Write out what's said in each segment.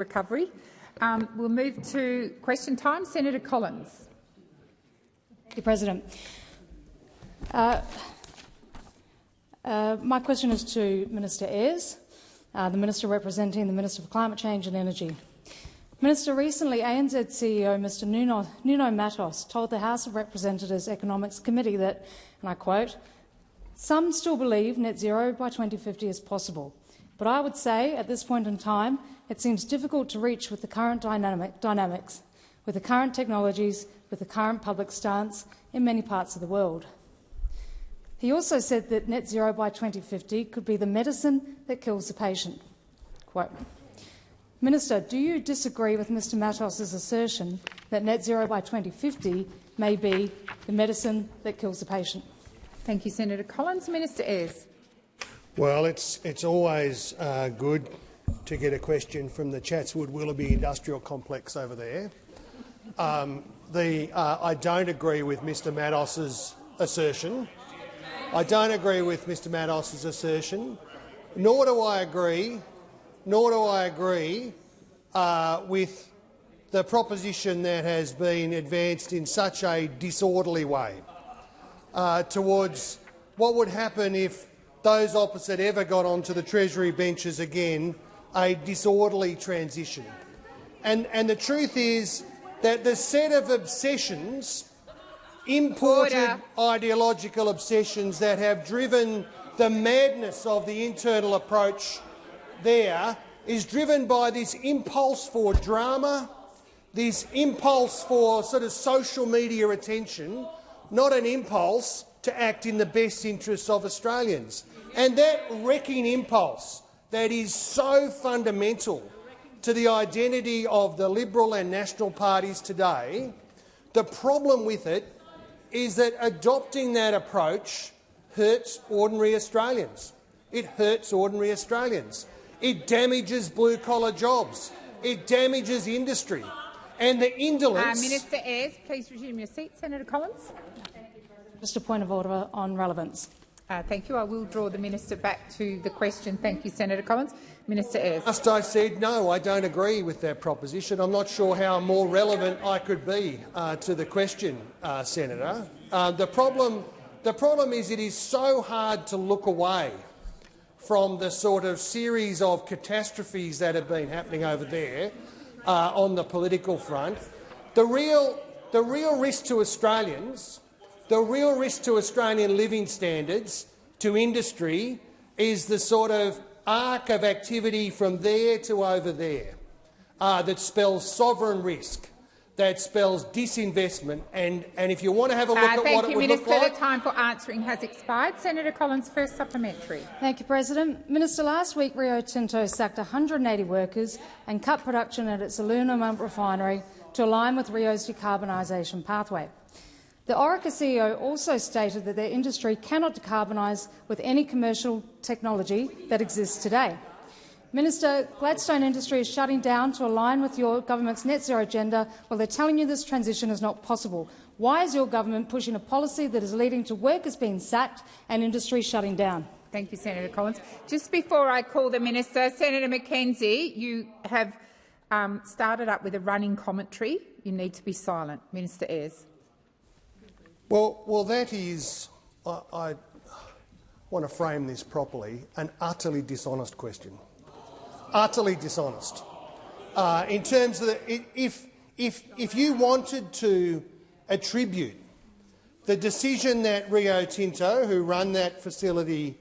recovery. We'll move to question time. Senator Collins. Thank you, President. My question is to Minister Ayres, the Minister representing the Minister for Climate Change and Energy. Minister, recently ANZ CEO Mr Nuno Matos told the House of Representatives Economics Committee that, and I quote, "Some still believe net zero by 2050 is possible, but I would say at this point in time it seems difficult to reach with the current dynamics, with the current technologies, with the current public stance in many parts of the world." He also said that net zero by 2050 could be the medicine that kills the patient. Quote. Minister, do you disagree with Mr Matos's assertion that net zero by 2050 may be the medicine that kills the patient? Thank you, Senator Collins. Minister Ayres. Well, it's always good to get a question from the Chatswood Willoughby Industrial Complex over there. I don't agree with Mr Matos's assertion. I don't agree with Mr Matos's assertion, nor do I agree with the proposition that has been advanced in such a disorderly way towards what would happen if those opposite ever got onto the Treasury benches again, a disorderly transition. And the truth is that the set of obsessions, imported ideological obsessions that have driven the madness of the internal approach there is driven by this impulse for drama, this impulse for sort of social media attention, not an impulse to act in the best interests of Australians. And that wrecking impulse that is so fundamental to the identity of the Liberal and National parties today, the problem with it is that adopting that approach hurts ordinary Australians. It hurts ordinary Australians. It damages blue-collar jobs. It damages industry. And the indolence— Minister Ayres, please resume your seat. Senator Collins. Just a point of order on relevance. Thank you. I will draw the minister back to the question. Thank you, Senator Collins. Minister Ayres. Just I said no, I don't agree with that proposition. I'm not sure how more relevant I could be to the question, Senator. The problem is it is so hard to look away from the sort of series of catastrophes that have been happening over there on the political front. The real risk to Australians, the real risk to Australian living standards, to industry, is the sort of arc of activity from there to over there that spells sovereign risk, that spells disinvestment. And if you want to have a look at what it would look like— Thank you, Minister. The time for answering has expired. Senator Collins, first supplementary. Thank you, President. Minister, last week Rio Tinto sacked 180 workers and cut production at its aluminium refinery to align with Rio's decarbonisation pathway. The Orica CEO also stated that their industry cannot decarbonise with any commercial technology that exists today. Minister, Gladstone Industry is shutting down to align with your government's net zero agenda while they're telling you this transition is not possible. Why is your government pushing a policy that is leading to workers being sacked and industry shutting down? Thank you, Senator Collins. Just before I call the minister, Senator McKenzie, you have started up with a running commentary. You need to be silent. Minister Ayres. Well, that is— I want to frame this properly— an utterly dishonest question. Utterly dishonest. In terms of if you wanted to attribute the decision that Rio Tinto, who run that facility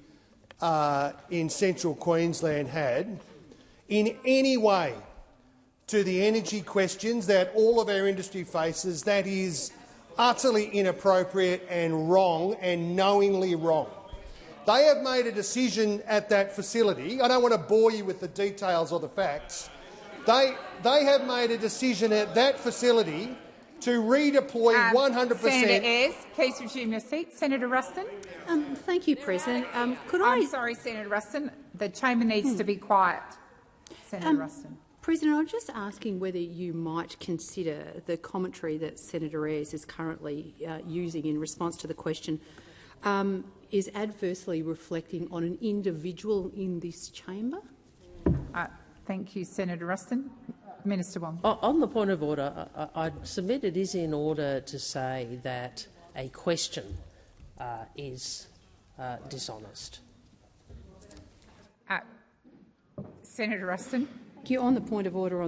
in central Queensland, had in any way to the energy questions that all of our industry faces, that is utterly inappropriate and wrong, and knowingly wrong. They have made a decision at that facility. I don't want to bore you with the details or the facts. They have made a decision at that facility to redeploy 100%— Senator Ayres, please resume your seat. Senator Ruston. Thank you, President. I'm sorry, Senator Ruston. The chamber needs to be quiet. Senator Ruston. President, I'm just asking whether you might consider the commentary that Senator Ayres is currently using in response to the question is adversely reflecting on an individual in this chamber? Thank you, Senator Ruston. Minister Wong. On the point of order, I'd submit it is in order to say that a question is dishonest. Senator Ruston. Thank you. On the point of order, I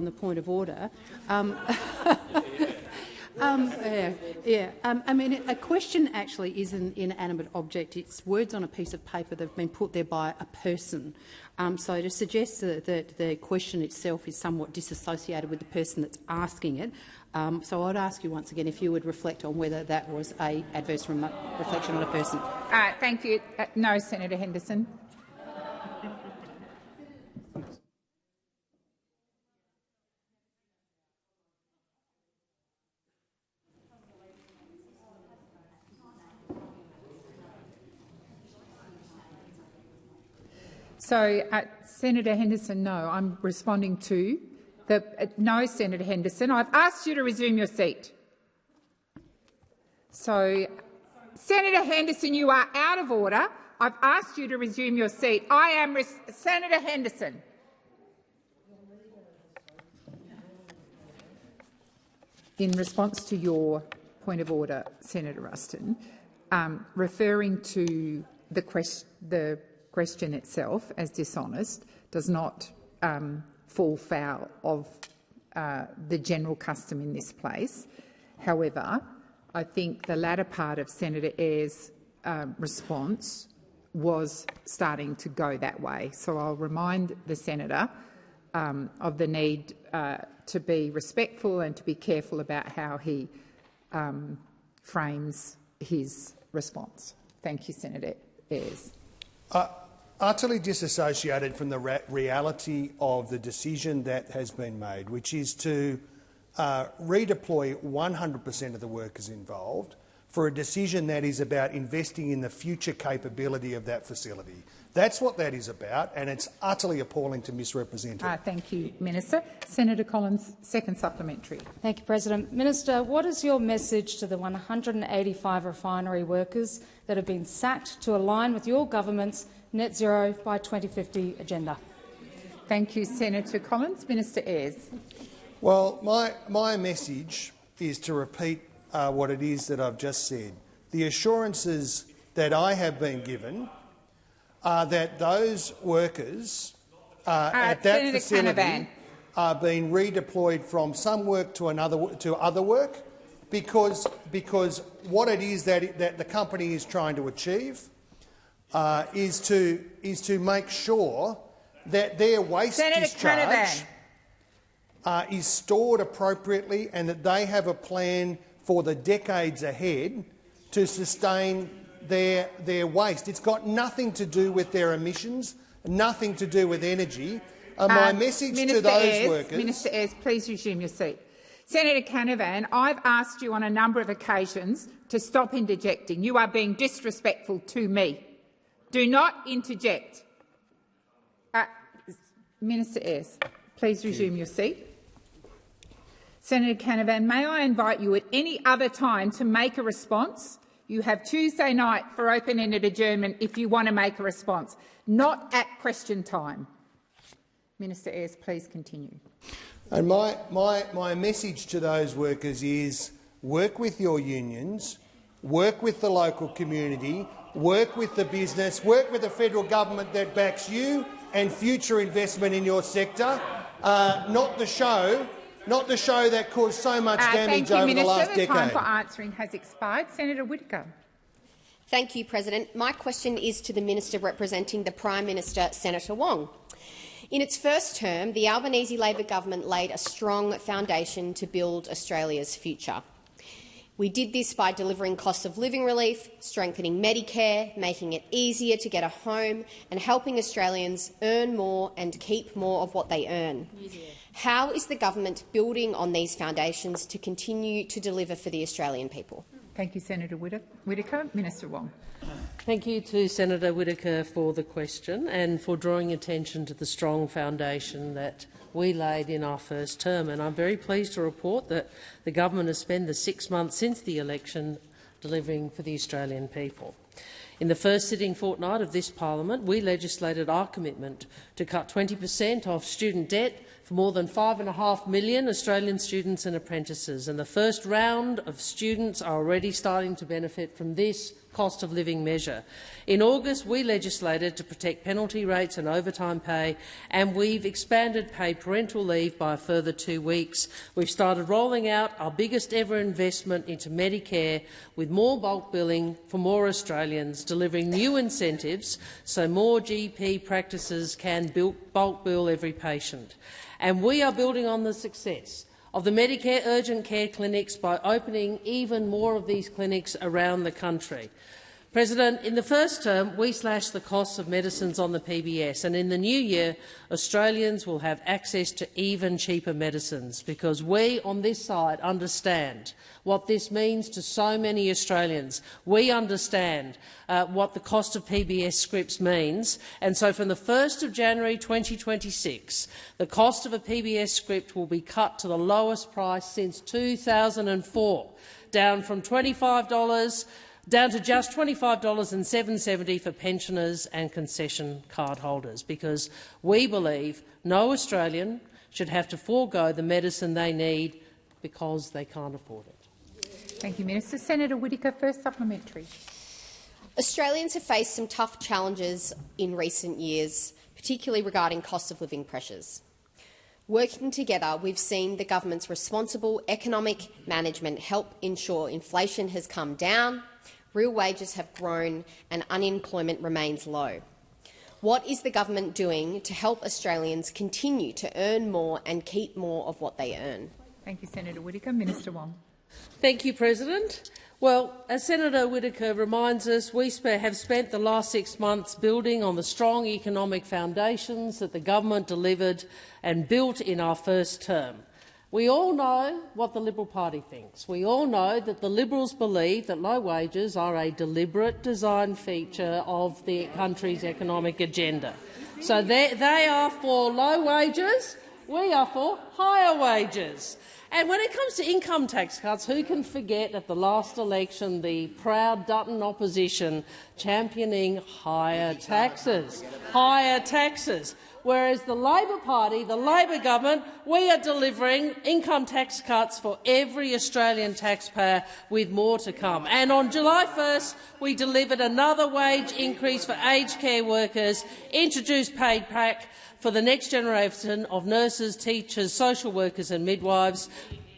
mean, a question actually is an inanimate object. It's words on a piece of paper that have been put there by a person. So to suggest that the question itself is somewhat disassociated with the person that's asking it. So I'd ask you once again if you would reflect on whether that was an adverse reflection on a person. Thank you. No, Senator Henderson. So, Senator Henderson, no, I'm responding to the no, Senator Henderson. I've asked you to resume your seat. So, Senator Henderson, you are out of order. I've asked you to resume your seat. I am Senator Henderson. In response to your point of order, Senator Ruston, referring to the question itself as dishonest does not fall foul of the general custom in this place. However, I think the latter part of Senator Ayres' response was starting to go that way. So I'll remind the senator of the need to be respectful and to be careful about how he frames his response. Thank you, Senator Ayres. Utterly disassociated from the reality of the decision that has been made, which is to redeploy 100% of the workers involved for a decision that is about investing in the future capability of that facility. That's what that is about, and it's utterly appalling to misrepresent it. Thank you, Minister. Senator Collins, second supplementary. Thank you, President. Minister, what is your message to the 185 refinery workers that have been sacked to align with your government's net zero by 2050 agenda? Thank you, Senator Collins. Minister Ayres. Well, my message is to repeat what it is that I've just said. The assurances that I have been given are that those workers at that Senator facility Canavan. are being redeployed from some work to other work, because what it is that the company is trying to achieve is to make sure that their waste discharge is stored appropriately and that they have a plan for the decades ahead to sustain their waste. It's got nothing to do with their emissions, nothing to do with energy. My message to those workers— Minister Ayres, please resume your seat. Senator Canavan, I've asked you on a number of occasions to stop interjecting. You are being disrespectful to me. Do not interject. Minister Ayres, please resume your seat. Senator Canavan, may I invite you at any other time to make a response? You have Tuesday night for open-ended adjournment if you want to make a response, not at question time. Minister Ayres, please continue. And my message to those workers is work with your unions, work with the local community, work with the business, work with the federal government that backs you and future investment in your sector, not the show that caused so much damage over the last decade. The time for answering has expired. Senator Whittaker. Thank you, President. My question is to the Minister representing the Prime Minister, Senator Wong. In its first term, the Albanese Labor government laid a strong foundation to build Australia's future. We did this by delivering cost of living relief, strengthening Medicare, making it easier to get a home and helping Australians earn more and keep more of what they earn. How is the government building on these foundations to continue to deliver for the Australian people? Thank you, Senator Whittaker. Minister Wong. Thank you to Senator Whittaker for the question and for drawing attention to the strong foundation that we laid in our first term. And I'm very pleased to report that the government has spent the 6 months since the election delivering for the Australian people. In the first sitting fortnight of this parliament, we legislated our commitment to cut 20% off student debt for more than 5.5 million Australian students and apprentices, and the first round of students are already starting to benefit from this cost of living measure. In August, we legislated to protect penalty rates and overtime pay, and we've expanded paid parental leave by a further 2 weeks. We've started rolling out our biggest ever investment into Medicare, with more bulk billing for more Australians, delivering new incentives so more GP practices can bulk bill every patient. And we are building on the success of the Medicare urgent care clinics by opening even more of these clinics around the country. President, in the first term, we slashed the costs of medicines on the PBS, and in the new year, Australians will have access to even cheaper medicines, because we on this side understand what this means to so many Australians. We understand what the cost of PBS scripts means, and so from the 1st of January 2026, the cost of a PBS script will be cut to the lowest price since 2004, down from $25 down to just $25.07 for pensioners and concession card holders, because we believe no Australian should have to forego the medicine they need because they can't afford it. Thank you, Minister. Senator Whittaker, first supplementary. Australians have faced some tough challenges in recent years, particularly regarding cost of living pressures. Working together, we've seen the government's responsible economic management help ensure inflation has come down, real wages have grown and unemployment remains low. What is the government doing to help Australians continue to earn more and keep more of what they earn? Thank you, Senator Whittaker. Minister Wong. Thank you, President. Well, as Senator Whittaker reminds us, we have spent the last 6 months building on the strong economic foundations that the government delivered and built in our first term. We all know what the Liberal Party thinks. We all know that the Liberals believe that low wages are a deliberate design feature of the country's economic agenda. So they are for low wages, we are for higher wages. And when it comes to income tax cuts, who can forget at the last election the proud Dutton opposition championing higher taxes? Higher taxes. Whereas the Labor Party, the Labor government, we are delivering income tax cuts for every Australian taxpayer, with more to come. And on July 1st, we delivered another wage increase for aged care workers, introduced paid pack for the next generation of nurses, teachers, social workers and midwives,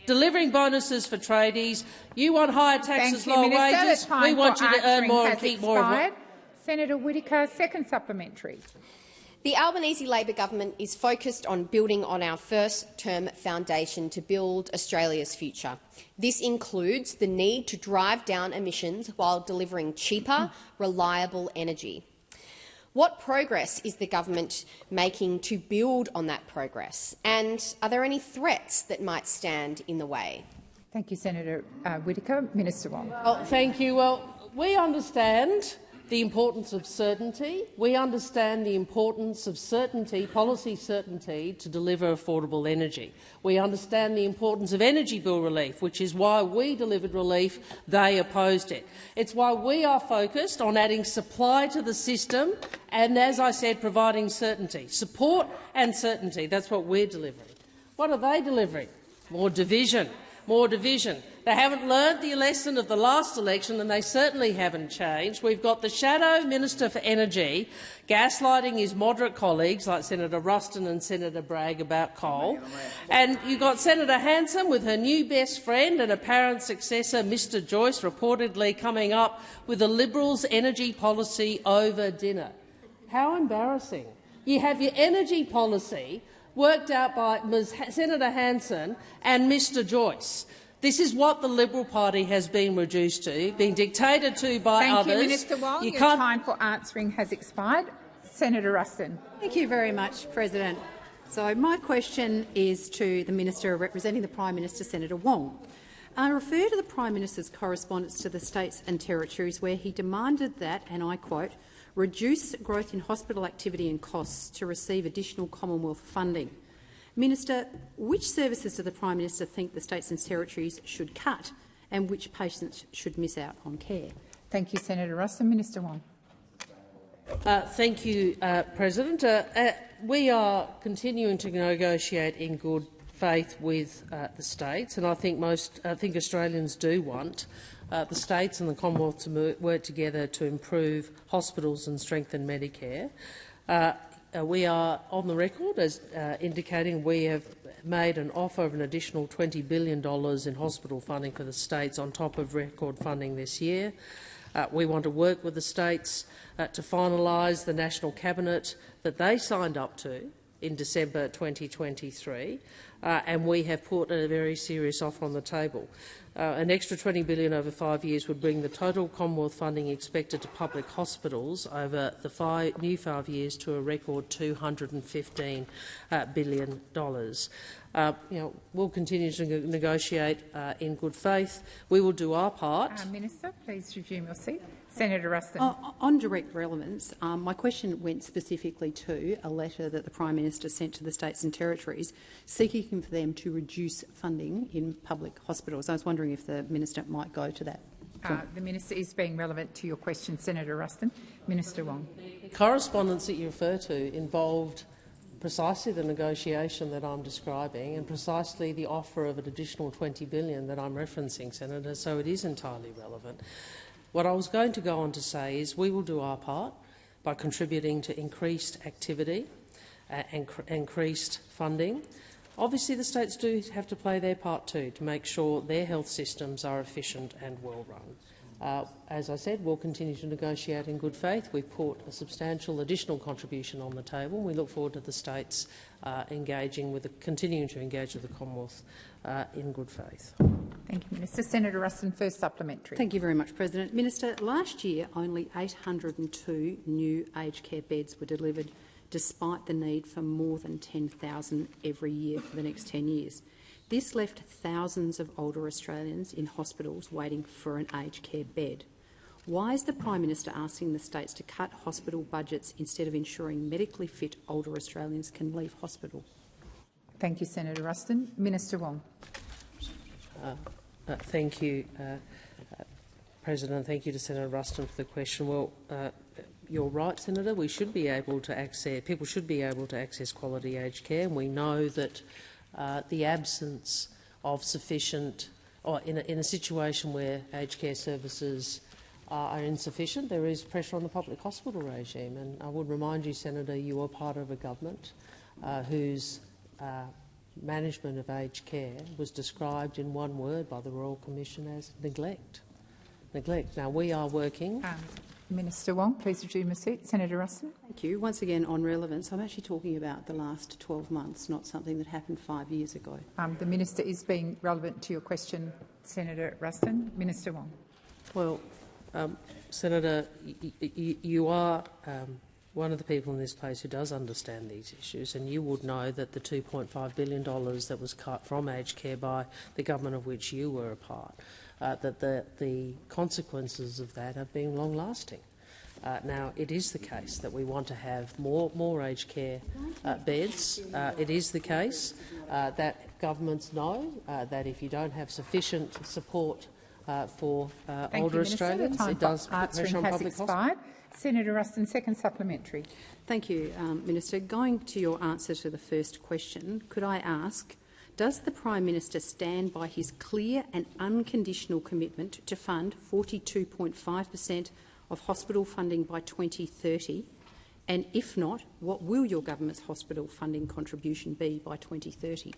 delivering bonuses for tradies. You want higher taxes, lower wages. We want you to earn more and keep more of what. Senator Whittaker, second supplementary. The Albanese Labor government is focused on building on our first-term foundation to build Australia's future. This includes the need to drive down emissions while delivering cheaper, reliable energy. What progress is the government making to build on that progress? And are there any threats that might stand in the way? Thank you, Senator Whittaker. Minister Wong. Well, thank you. Well, we understand the importance of certainty. We understand the importance of certainty, policy certainty, to deliver affordable energy. We understand the importance of energy bill relief, which is why we delivered relief. They opposed it. It's why we are focused on adding supply to the system and, as I said, providing certainty. Support and certainty. That's what we're delivering. What are they delivering? More division. More division. They haven't learned the lesson of the last election, and they certainly haven't changed. We've got the Shadow Minister for Energy gaslighting his moderate colleagues like Senator Ruston and Senator Bragg about coal. And you've got Senator Hanson with her new best friend and apparent successor, Mr Joyce, reportedly coming up with the Liberals' energy policy over dinner. How embarrassing. You have your energy policy worked out by Senator Hanson and Mr Joyce. This is what the Liberal Party has been reduced to, being dictated to by others. Thank you, Minister Wong. Your time for answering has expired. Senator Ruston. Thank you very much, President. So my question is to the Minister representing the Prime Minister, Senator Wong. I refer to the Prime Minister's correspondence to the states and territories where he demanded that, and I quote, reduce growth in hospital activity and costs to receive additional Commonwealth funding. Minister, which services does the Prime Minister think the states and territories should cut, and which patients should miss out on care? Thank you, Senator Ruston. Minister Wong. Thank you, President. We are continuing to negotiate in good faith with the states, and I think Australians do want the states and the Commonwealth to work together to improve hospitals and strengthen Medicare. We are on the record as indicating we have made an offer of an additional $20 billion in hospital funding for the states on top of record funding this year. We want to work with the states to finalise the National Cabinet that they signed up to in December 2023, and we have put a very serious offer on the table. An extra $20 billion over 5 years would bring the total Commonwealth funding expected to public hospitals over the new 5 years to a record $215 billion. We'll continue to negotiate in good faith. We will do our part. Minister, please resume your seat. Senator Ruston. On direct relevance, my question went specifically to a letter that the Prime Minister sent to the states and territories seeking for them to reduce funding in public hospitals. I was wondering if the Minister might go to that. The Minister is being relevant to your question, Senator Ruston. Minister Wong. The correspondence that you refer to involved precisely the negotiation that I'm describing and precisely the offer of an additional $20 billion that I'm referencing, Senator, so it is entirely relevant. What I was going to go on to say is we will do our part by contributing to increased activity and increased funding. Obviously, the states do have to play their part too to make sure their health systems are efficient and well run. As I said, we'll continue to negotiate in good faith. We've put a substantial additional contribution on the table. We look forward to the states continuing to engage with the Commonwealth in good faith. Thank you, Minister. Senator Ruston, first supplementary. Thank you very much, President. Minister, last year only 802 new aged care beds were delivered, despite the need for more than 10,000 every year for the next 10 years. This left thousands of older Australians in hospitals waiting for an aged care bed. Why is the Prime Minister asking the states to cut hospital budgets instead of ensuring medically fit older Australians can leave hospital? Thank you, Senator Ruston. Minister Wong. Thank you, President. Thank you to Senator Ruston for the question. Well, you're right, Senator. We should be able to access. People should be able to access quality aged care, and we know that the absence of sufficient, or in a situation where aged care services are insufficient, there is pressure on the public hospital regime. And I would remind you, Senator, you are part of a government whose management of aged care was described in one word by the Royal Commission as neglect. Neglect. Now, we are working. Minister Wong, please resume your seat. Senator Ruston. Thank you. Once again, on relevance, I'm actually talking about the last 12 months, not something that happened 5 years ago. The Minister is being relevant to your question, Senator Ruston. Minister Wong. Well, Senator, you are one of the people in this place who does understand these issues, and you would know that the $2.5 billion that was cut from aged care by the government of which you were a part, that the consequences of that have been long-lasting. Now, it is the case that we want to have more aged care beds. It is the case that governments know that if you don't have sufficient support for older Australians, it does put pressure on public hospitals. Senator Ruston, second supplementary. Thank you, Minister. Going to your answer to the first question, could I ask, does the Prime Minister stand by his clear and unconditional commitment to fund 42.5% of hospital funding by 2030? And if not, what will your government's hospital funding contribution be by 2030?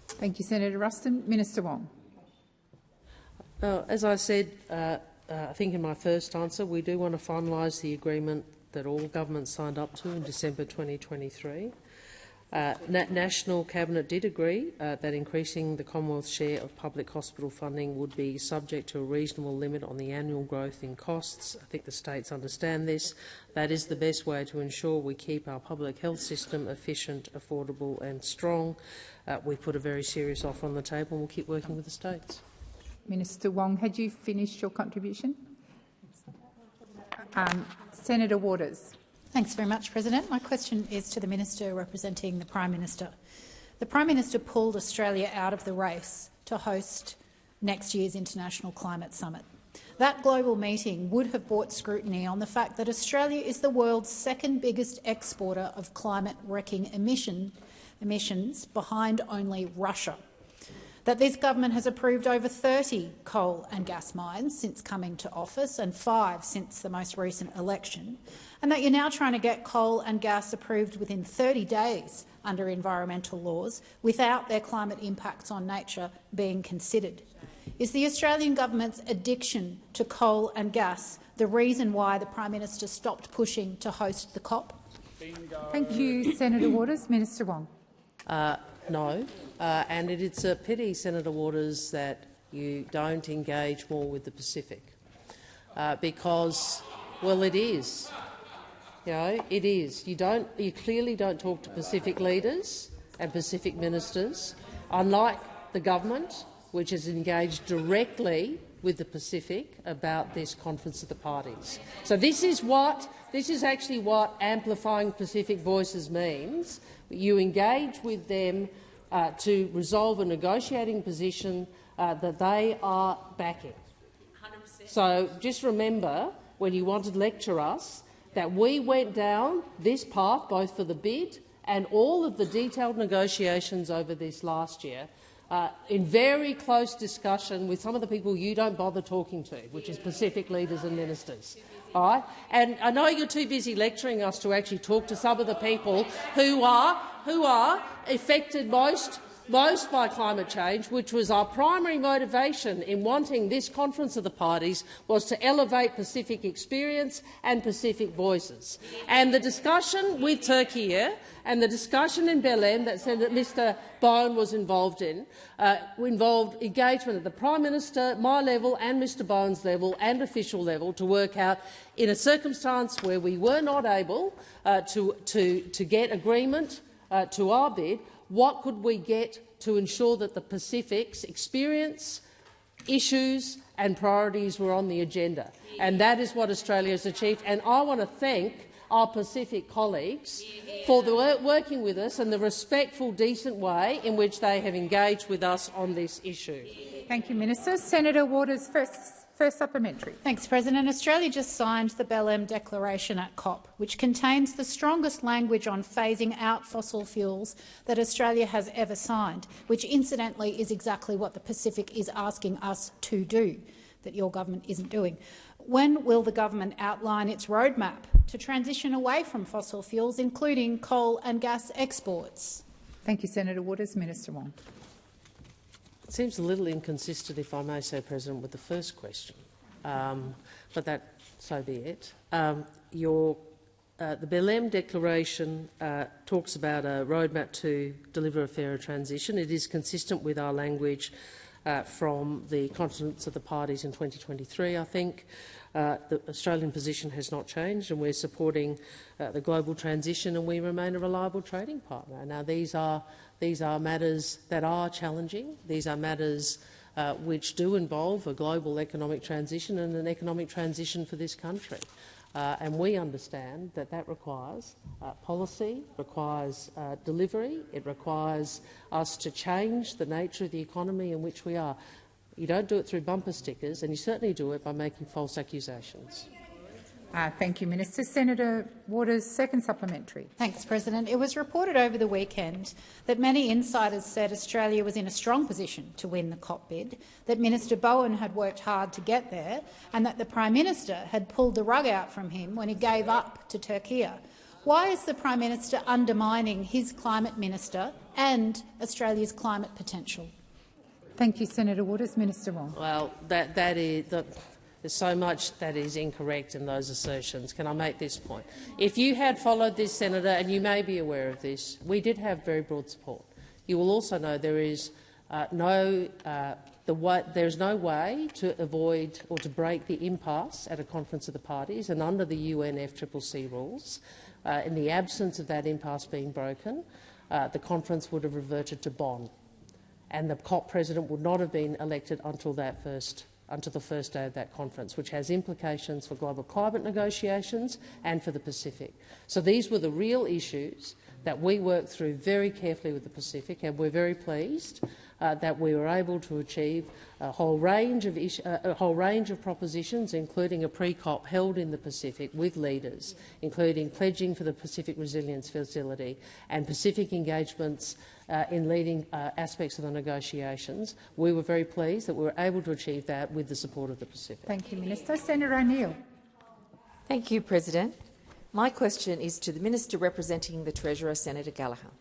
Thank you, Senator Ruston. Minister Wong. As I said, I think in my first answer, we do want to finalise the agreement that all governments signed up to in December 2023. National Cabinet did agree that increasing the Commonwealth's share of public hospital funding would be subject to a reasonable limit on the annual growth in costs. I think the states understand this. That is the best way to ensure we keep our public health system efficient, affordable and strong. We've put a very serious offer on the table and we'll keep working with the states. Minister Wong, had you finished your contribution? Senator Waters. Thanks very much, President. My question is to the Minister representing the Prime Minister. The Prime Minister pulled Australia out of the race to host next year's International Climate Summit. That global meeting would have brought scrutiny on the fact that Australia is the world's second biggest exporter of climate-wrecking emissions, behind only Russia. That this government has approved over 30 coal and gas mines since coming to office and 5 since the most recent election, and that you're now trying to get coal and gas approved within 30 days under environmental laws without their climate impacts on nature being considered. Is the Australian government's addiction to coal and gas the reason why the Prime Minister stopped pushing to host the COP? Thank you, Senator Waters. Minister Wong. No, and it's a pity, Senator Waters, that you don't engage more with the Pacific, because, well, it is. You know, it is. You clearly don't talk to Pacific leaders and Pacific ministers, unlike the government, which is engaged directly with the Pacific about this Conference of the Parties. So this is actually what amplifying Pacific voices means. You engage with them to resolve a negotiating position that they are backing. 100%. So just remember, when you wanted to lecture us, that we went down this path, both for the bid and all of the detailed negotiations over this last year, in very close discussion with some of the people you don't bother talking to, which is Pacific leaders and ministers. All right? And I know you're too busy lecturing us to actually talk to some of the people who are affected most by climate change, which was our primary motivation in wanting this Conference of the Parties, was to elevate Pacific experience and Pacific voices. And the discussion with Turkey and the discussion in Belém that said that Mr Bowen was involved in involved engagement at the Prime Minister, my level and Mr Bowen's level and official level to work out, in a circumstance where we were not able to get agreement to our bid, what could we get to ensure that the Pacific's experience, issues and priorities were on the agenda. And that is what Australia has achieved. And I want to thank our Pacific colleagues for working with us and the respectful, decent way in which they have engaged with us on this issue. Thank you, Minister. Senator Waters, first supplementary. Thanks, President. Australia just signed the Belém Declaration at COP, which contains the strongest language on phasing out fossil fuels that Australia has ever signed, which incidentally is exactly what the Pacific is asking us to do, that your government isn't doing. When will the government outline its roadmap to transition away from fossil fuels, including coal and gas exports? Thank you, Senator Waters. Minister Wong. It seems a little inconsistent, if I may say, President, with the first question, but that so be it. The Belém Declaration talks about a roadmap to deliver a fairer transition. It is consistent with our language from the Conference of the Parties in 2023, I think. The Australian position has not changed, and we're supporting the global transition, and we remain a reliable trading partner. Now, these are matters that are challenging. These are matters which do involve a global economic transition and an economic transition for this country. And we understand that that requires policy, requires delivery, it requires us to change the nature of the economy in which we are. You don't do it through bumper stickers, and you certainly do it by making false accusations. Thank you, Minister. Senator Waters, second supplementary. Thanks, President. It was reported over the weekend that many insiders said Australia was in a strong position to win the COP bid, that Minister Bowen had worked hard to get there, and that the Prime Minister had pulled the rug out from him when he gave up to Turkey. Why is the Prime Minister undermining his climate minister and Australia's climate potential? Thank you, Senator Waters. Minister Wong. Well, there's so much that is incorrect in those assertions. Can I make this point? If you had followed this, Senator, and you may be aware of this, we did have very broad support. You will also know there is no way to avoid or to break the impasse at a Conference of the Parties, and under the UNFCCC rules, in the absence of that impasse being broken, the conference would have reverted to Bonn, and the COP president would not have been elected until the first day of that conference, which has implications for global climate negotiations and for the Pacific. So these were the real issues that we worked through very carefully with the Pacific, and we're very pleased that we were able to achieve a whole range of propositions, including a pre-COP held in the Pacific with leaders, including pledging for the Pacific Resilience Facility and Pacific engagements in leading aspects of the negotiations. We were very pleased that we were able to achieve that with the support of the Pacific. Thank you, Minister. Senator O'Neill. Thank you, President. My question is to the Minister representing the Treasurer, Senator Gallagher.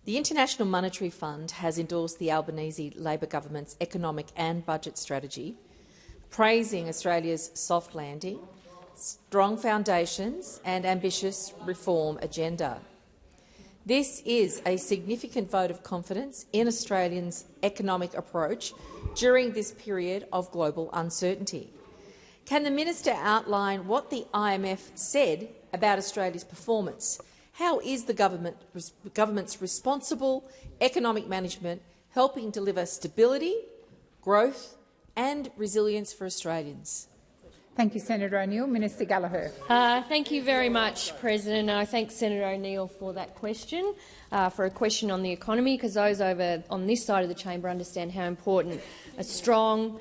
The International Monetary Fund has endorsed the Albanese Labor government's economic and budget strategy, praising Australia's soft landing, strong foundations and ambitious reform agenda. This is a significant vote of confidence in Australians' economic approach during this period of global uncertainty. Can the Minister outline what the IMF said about Australia's performance? How is the government's responsible economic management helping deliver stability, growth and resilience for Australians? Thank you, Senator O'Neill. Minister Gallagher. Thank you very much, President. I thank Senator O'Neill for that question, for a question on the economy, because those over on this side of the chamber understand how important a strong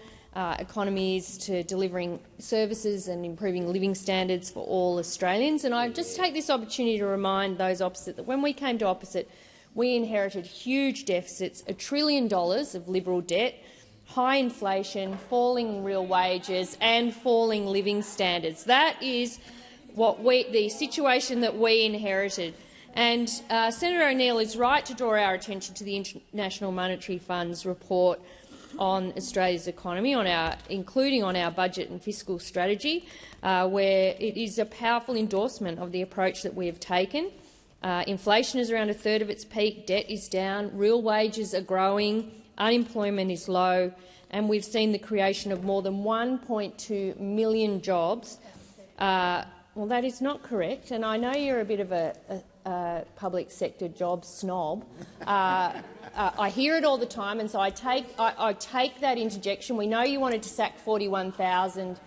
economy is to delivering services and improving living standards for all Australians. And I just take this opportunity to remind those opposite that when we came to opposite, we inherited huge deficits, $1 trillion of Liberal debt, high inflation, falling real wages and falling living standards. That is the situation that we inherited. And Senator O'Neill is right to draw our attention to the International Monetary Fund's report on Australia's economy, including on our budget and fiscal strategy, where it is a powerful endorsement of the approach that we have taken. Inflation is around a third of its peak, debt is down, real wages are growing, unemployment is low, and we've seen the creation of more than 1.2 million jobs. Well, that is not correct, and I know you're a bit of a public sector job snob. I hear it all the time, and so I take that interjection. We know you wanted to sack 41,000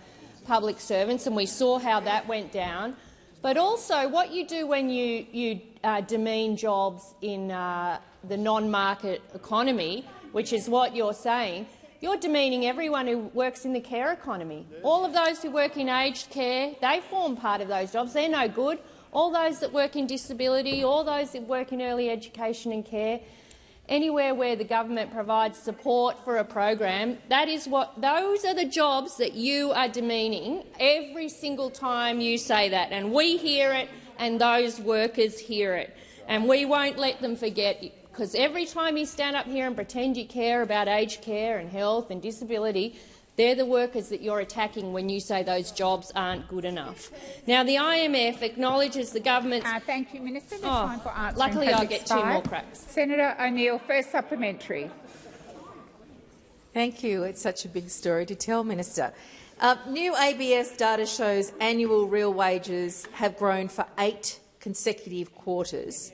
public servants, and we saw how that went down. But also, what you do when you demean jobs in the non-market economy, which is what you're saying, you're demeaning everyone who works in the care economy. All of those who work in aged care, they form part of those jobs. They're no good. All those that work in disability, all those that work in early education and care, anywhere where the government provides support for a program, those are the jobs that you are demeaning every single time you say that. And we hear it and those workers hear it. And we won't let them forget it, because every time you stand up here and pretend you care about aged care and health and disability, they're the workers that you're attacking when you say those jobs aren't good enough. Now, the IMF acknowledges the government's— Thank you, Minister. There's time for answering. Luckily, I'll get 2 more cracks. Senator O'Neill, first supplementary. Thank you. It's such a big story to tell, Minister. New ABS data shows annual real wages have grown for 8 consecutive quarters,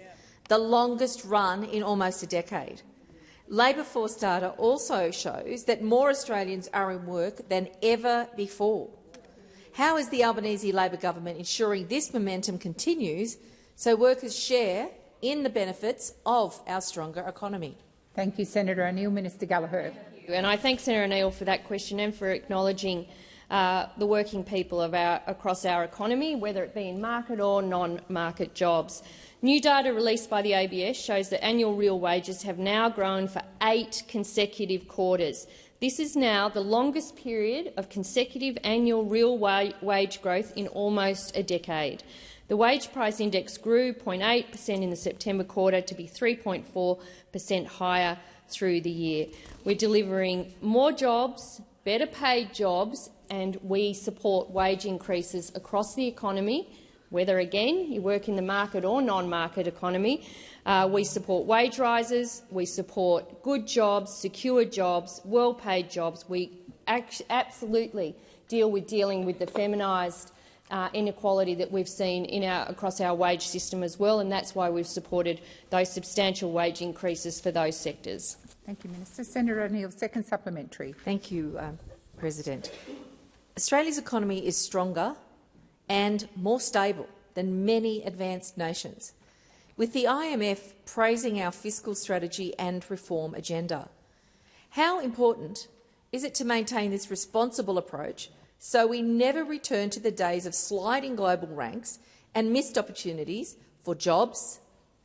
the longest run in almost a decade. Labour force data also shows that more Australians are in work than ever before. How is the Albanese Labor government ensuring this momentum continues so workers share in the benefits of our stronger economy? Thank you, Senator O'Neill. Minister Gallagher. And I thank Senator O'Neill for that question and for acknowledging the working people across our economy, whether it be in market or non-market jobs. New data released by the ABS shows that annual real wages have now grown for 8 consecutive quarters. This is now the longest period of consecutive annual real wage growth in almost a decade. The wage price index grew 0.8% in the September quarter to be 3.4% higher through the year. We're delivering more jobs, better paid jobs, and we support wage increases across the economy. Whether, again, you work in the market or non-market economy, we support wage rises, we support good jobs, secure jobs, well-paid jobs. We absolutely dealing with the feminised inequality that we've seen across our wage system as well, and that's why we've supported those substantial wage increases for those sectors. Thank you, Minister. Senator O'Neill, second supplementary. Thank you, President. Australia's economy is stronger and more stable than many advanced nations. with the IMF praising our fiscal strategy and reform agenda. How important is it to maintain this responsible approach so we never return to the days of sliding global ranks and missed opportunities for jobs,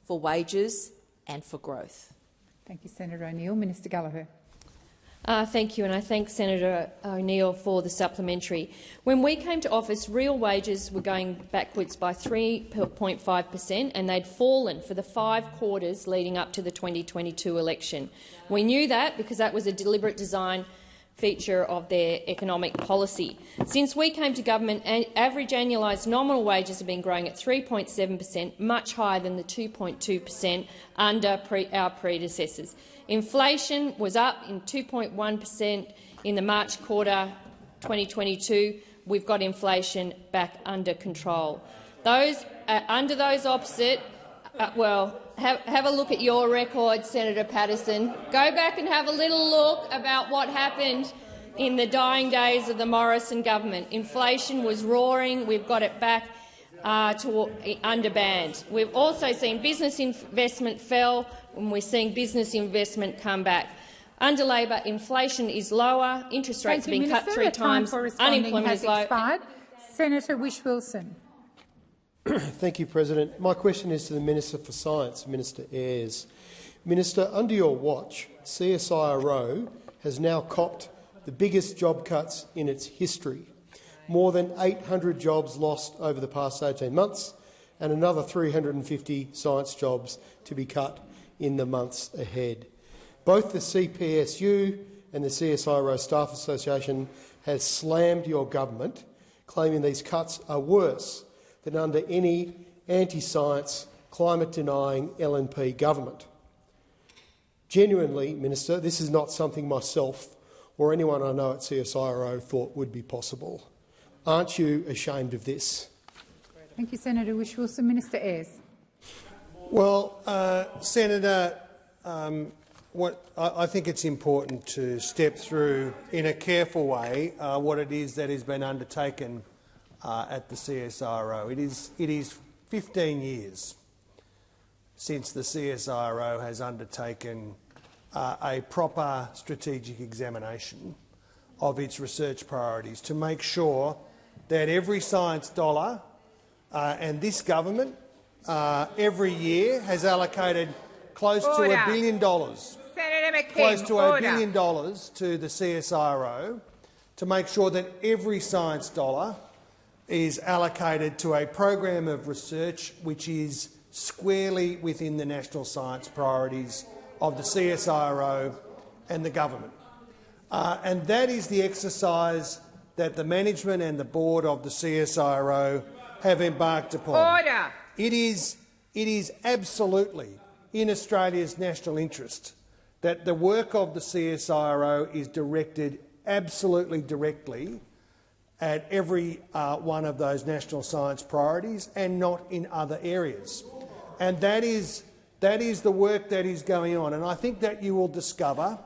for wages and for growth? Thank you, Senator O'Neill. Minister Gallagher. Thank you, and I thank Senator O'Neill for the supplementary. When we came to office, real wages were going backwards by 3.5%, and they'd fallen for the 5 quarters leading up to the 2022 election. We knew that because that was a deliberate design feature of their economic policy. Since we came to government, average annualised nominal wages have been growing at 3.7%, much higher than the 2.2% under our predecessors. Inflation was up in 2.1% in the March quarter 2022. We've got inflation back under control. Under those opposite, have a look at your record, Senator Patterson. Go back and have a little look about what happened in the dying days of the Morrison government. Inflation was roaring. We've got it back under band. We've also seen business investment fell, and we're seeing business investment come back. Under Labor, inflation is lower, interest rates have been cut 3 times, unemployment is low. Senator Whish-Wilson. Thank you, President. My question is to the Minister for Science, Minister Ayres. Minister, under your watch, CSIRO has now copped the biggest job cuts in its history. More than 800 jobs lost over the past 18 months and another 350 science jobs to be cut in the months ahead. Both the CPSU and the CSIRO Staff Association has slammed your government, claiming these cuts are worse than under any anti-science, climate-denying LNP government. Genuinely, Minister, this is not something myself or anyone I know at CSIRO thought would be possible. Aren't you ashamed of this? Thank you, Senator Whish-Wilson. Minister Ayres. Well, Senator, I think it's important to step through in a careful way what it is that has been undertaken at the CSIRO. It is 15 years since the CSIRO has undertaken a proper strategic examination of its research priorities to make sure that every science dollar and this government every year has allocated close to $1 billion, close to $1 billion to the CSIRO to make sure that every science dollar is allocated to a program of research which is squarely within the national science priorities of the CSIRO and the government. And that is the exercise that the management and the board of the CSIRO have embarked upon. It is absolutely in Australia's national interest that the work of the CSIRO is directed absolutely directly at every one of those national science priorities and not in other areas. And that is the work that is going on. And I think that you will discover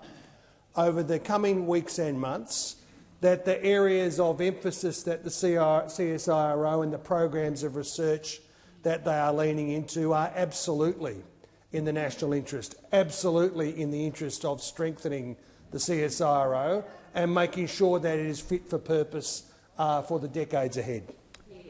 over the coming weeks and months that the areas of emphasis that the CSIRO and the programs of research that they are leaning into are absolutely in the national interest, absolutely in the interest of strengthening the CSIRO and making sure that it is fit for purpose for the decades ahead.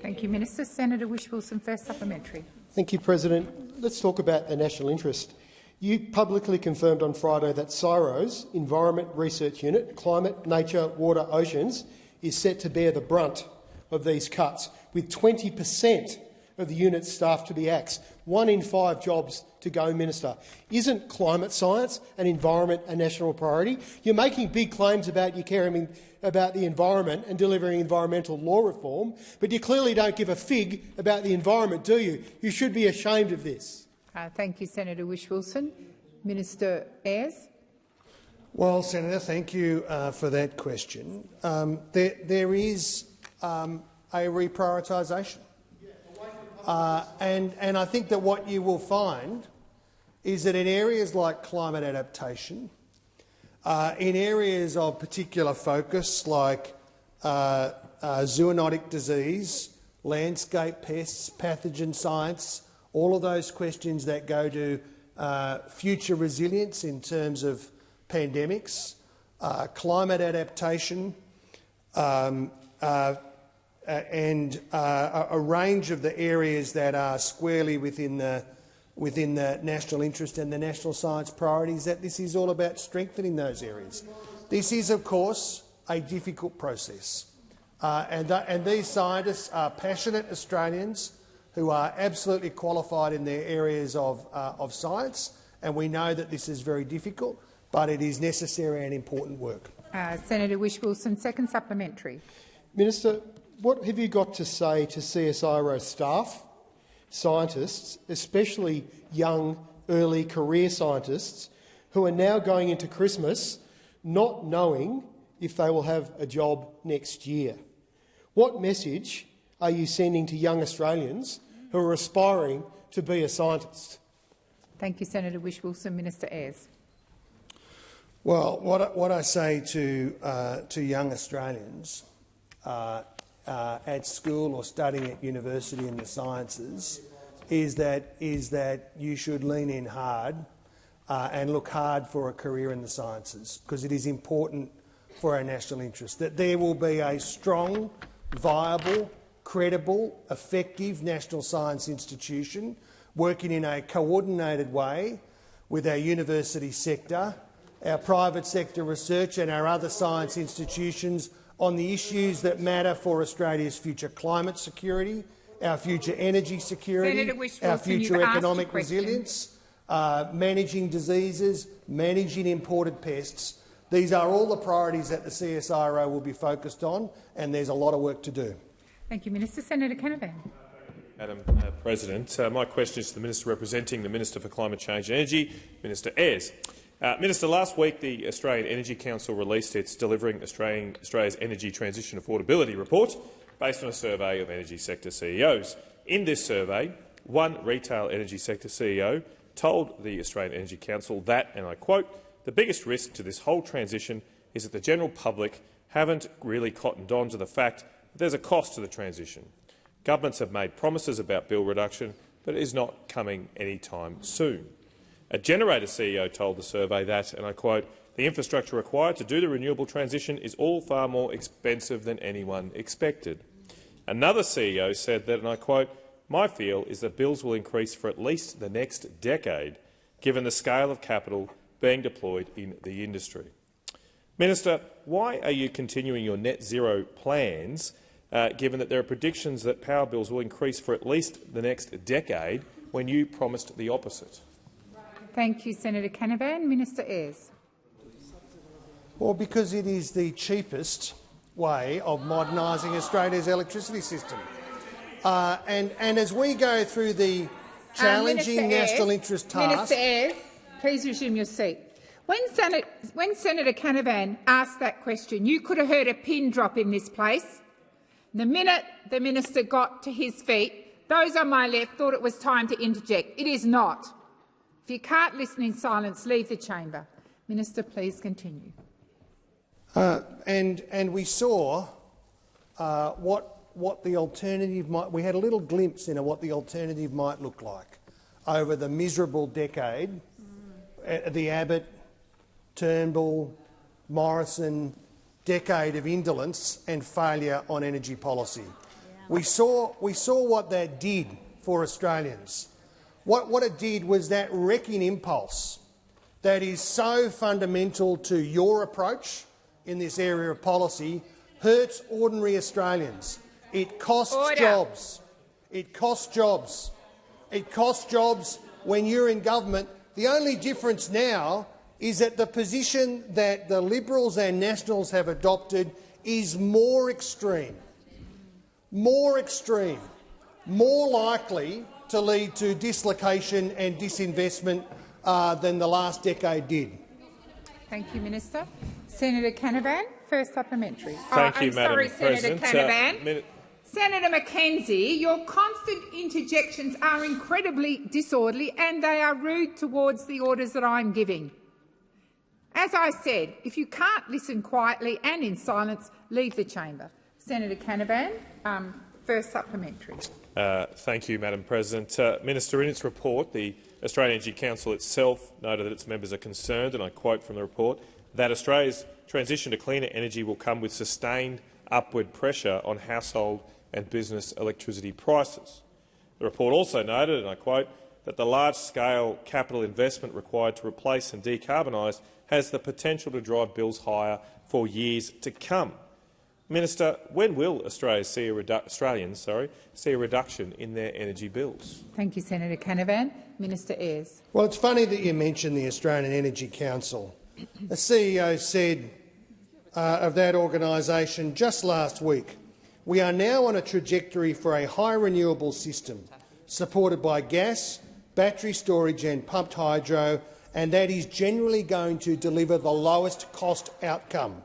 Thank you, Minister. Senator Whish-Wilson, first supplementary. Thank you, President. Let's talk about the national interest. You publicly confirmed on Friday that CSIRO's Environment Research Unit, Climate, Nature, Water, Oceans, is set to bear the brunt of these cuts, with 20% of the unit's staff to be axed. 1 in 5 jobs to go, Minister. Isn't climate science and environment a national priority? You're making big claims about you caring about the environment and delivering environmental law reform, but you clearly don't give a fig about the environment, do you? You should be ashamed of this. Thank you, Senator Whish-Wilson. Minister Ayres. Well, Senator, thank you for that question. There is a reprioritisation. And I think that what you will find is that in areas like climate adaptation, in areas of particular focus like zoonotic disease, landscape pests, pathogen science, all of those questions that go to future resilience in terms of pandemics, climate adaptation, and a range of the areas that are squarely within the national interest and the national science priorities, that this is all about strengthening those areas. This is, of course, a difficult process. And these scientists are passionate Australians who are absolutely qualified in their areas of science, and we know that this is very difficult, but it is necessary and important work. Senator Whish-Wilson, second supplementary. Minister, what have you got to say to CSIRO staff, scientists, especially young, early career scientists, who are now going into Christmas not knowing if they will have a job next year? What message are you sending to young Australians who are aspiring to be a scientist? Thank you, Senator Whish-Wilson. Minister Ayres. Well, what I say to young Australians at school or studying at university in the sciences is that you should lean in hard and look hard for a career in the sciences, because it is important for our national interest that there will be a strong, viable, credible, effective national science institution working in a coordinated way with our university sector, our private sector research and our other science institutions on the issues that matter for Australia's future climate security, our future energy security, our future economic resilience, managing diseases, managing imported pests. These are all the priorities that the CSIRO will be focused on, and there's a lot of work to do. Thank you, Minister. Senator Canavan. Madam President, my question is to the Minister representing the Minister for Climate Change and Energy, Minister Ayres. Minister, last week the Australian Energy Council released its Delivering Australia's Energy Transition Affordability report based on a survey of energy sector CEOs. In this survey, one retail energy sector CEO told the Australian Energy Council that, and I quote, "The biggest risk to this whole transition is that the general public haven't really cottoned on to the fact that there's a cost to the transition. Governments have made promises about bill reduction, but it is not coming any time soon." A generator CEO told the survey that, and I quote, "The infrastructure required to do the renewable transition is all far more expensive than anyone expected." Another CEO said that, and I quote, "My feel is that bills will increase for at least the next decade, given the scale of capital being deployed in the industry." Minister, why are you continuing your net zero plans, given that there are predictions that power bills will increase for at least the next decade, when you promised the opposite? Thank you, Senator Canavan. Minister Ayres. Well, because it is the cheapest way of modernising Australia's electricity system. And as we go through the challenging national interest task— Minister Ayres, please resume your seat. When Senator Canavan asked that question, you could have heard a pin drop in this place. The minute the minister got to his feet, those on my left thought it was time to interject. It is not. If you can't listen in silence, leave the chamber. Minister, please continue. And we saw what the alternative might— we had a little glimpse into what the alternative might look like over the miserable decade, the Abbott, Turnbull, Morrison decade of indolence and failure on energy policy. We saw what that did for Australians. What it did was that wrecking impulse that is so fundamental to your approach in this area of policy hurts ordinary Australians. It costs jobs. It costs jobs. It costs jobs when you're in government. The only difference now is that the position that the Liberals and Nationals have adopted is more extreme, more likely to lead to dislocation and disinvestment than the last decade did. Thank you, Minister. Senator Canavan, first supplementary. Thank you, Madam President. Senator Canavan. Senator McKenzie, your constant interjections are incredibly disorderly and they are rude towards the orders that I'm giving. As I said, if you can't listen quietly and in silence, leave the chamber. Senator Canavan, First supplementary. Thank you, Madam President. Minister, in its report, the Australian Energy Council itself noted that its members are concerned, and I quote from the report, that Australia's transition to cleaner energy will come with sustained upward pressure on household and business electricity prices. The report also noted, and I quote, that the large-scale capital investment required to replace and decarbonise has the potential to drive bills higher for years to come. Minister, when will Australians see a reduction in their energy bills? Thank you, Senator Canavan. Minister Ayres. Well, it's funny that you mention the Australian Energy Council. The CEO said of that organisation just last week, "We are now on a trajectory for a high renewable system, supported by gas, battery storage and pumped hydro, and that is generally going to deliver the lowest cost outcome."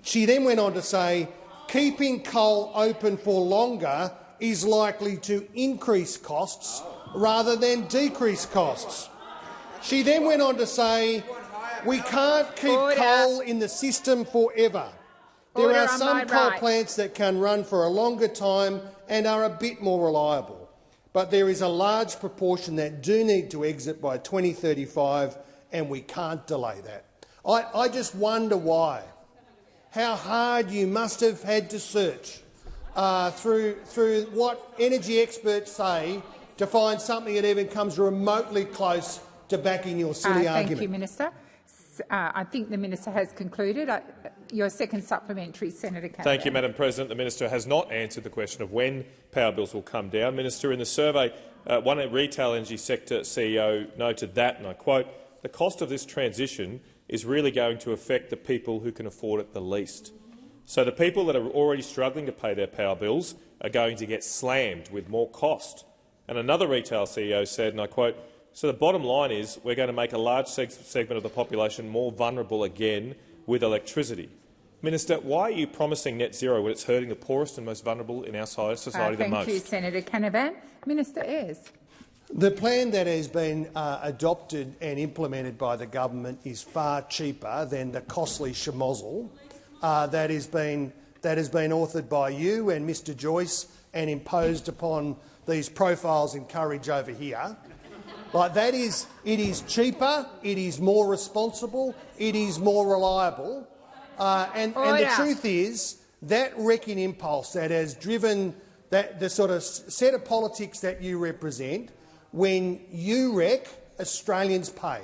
She then went on to say, "Keeping coal open for longer is likely to increase costs rather than decrease costs." She then went on to say, "We can't keep coal in the system forever. There are some coal plants that can run for a longer time and are a bit more reliable, but there is a large proportion that do need to exit by 2035, and we can't delay that." I just wonder why. How hard you must have had to search through what energy experts say to find something that even comes remotely close to backing your silly argument. Thank you, Minister. I think the minister has concluded. Your second supplementary, Senator Canavan. Thank you, Madam President. The minister has not answered the question of when power bills will come down. Minister, in the survey, one retail energy sector CEO noted that, and I quote, "The cost of this transition is really going to affect the people who can afford it the least." So the people that are already struggling to pay their power bills are going to get slammed with more cost. And another retail CEO said, and I quote, "So the bottom line is we're going to make a large segment of the population more vulnerable again with electricity." Minister, why are you promising net zero when it's hurting the poorest and most vulnerable in our society the most? Thank you, Senator Canavan. Minister Ayres. The plan that has been adopted and implemented by the government is far cheaper than the costly schmozzle that has been authored by you and Mr Joyce and imposed upon these profiles in Courage over here. It is cheaper, it is more responsible, it is more reliable, and the truth is that wrecking impulse that has driven the sort of set of politics that you represent. When you wreck, Australians pay.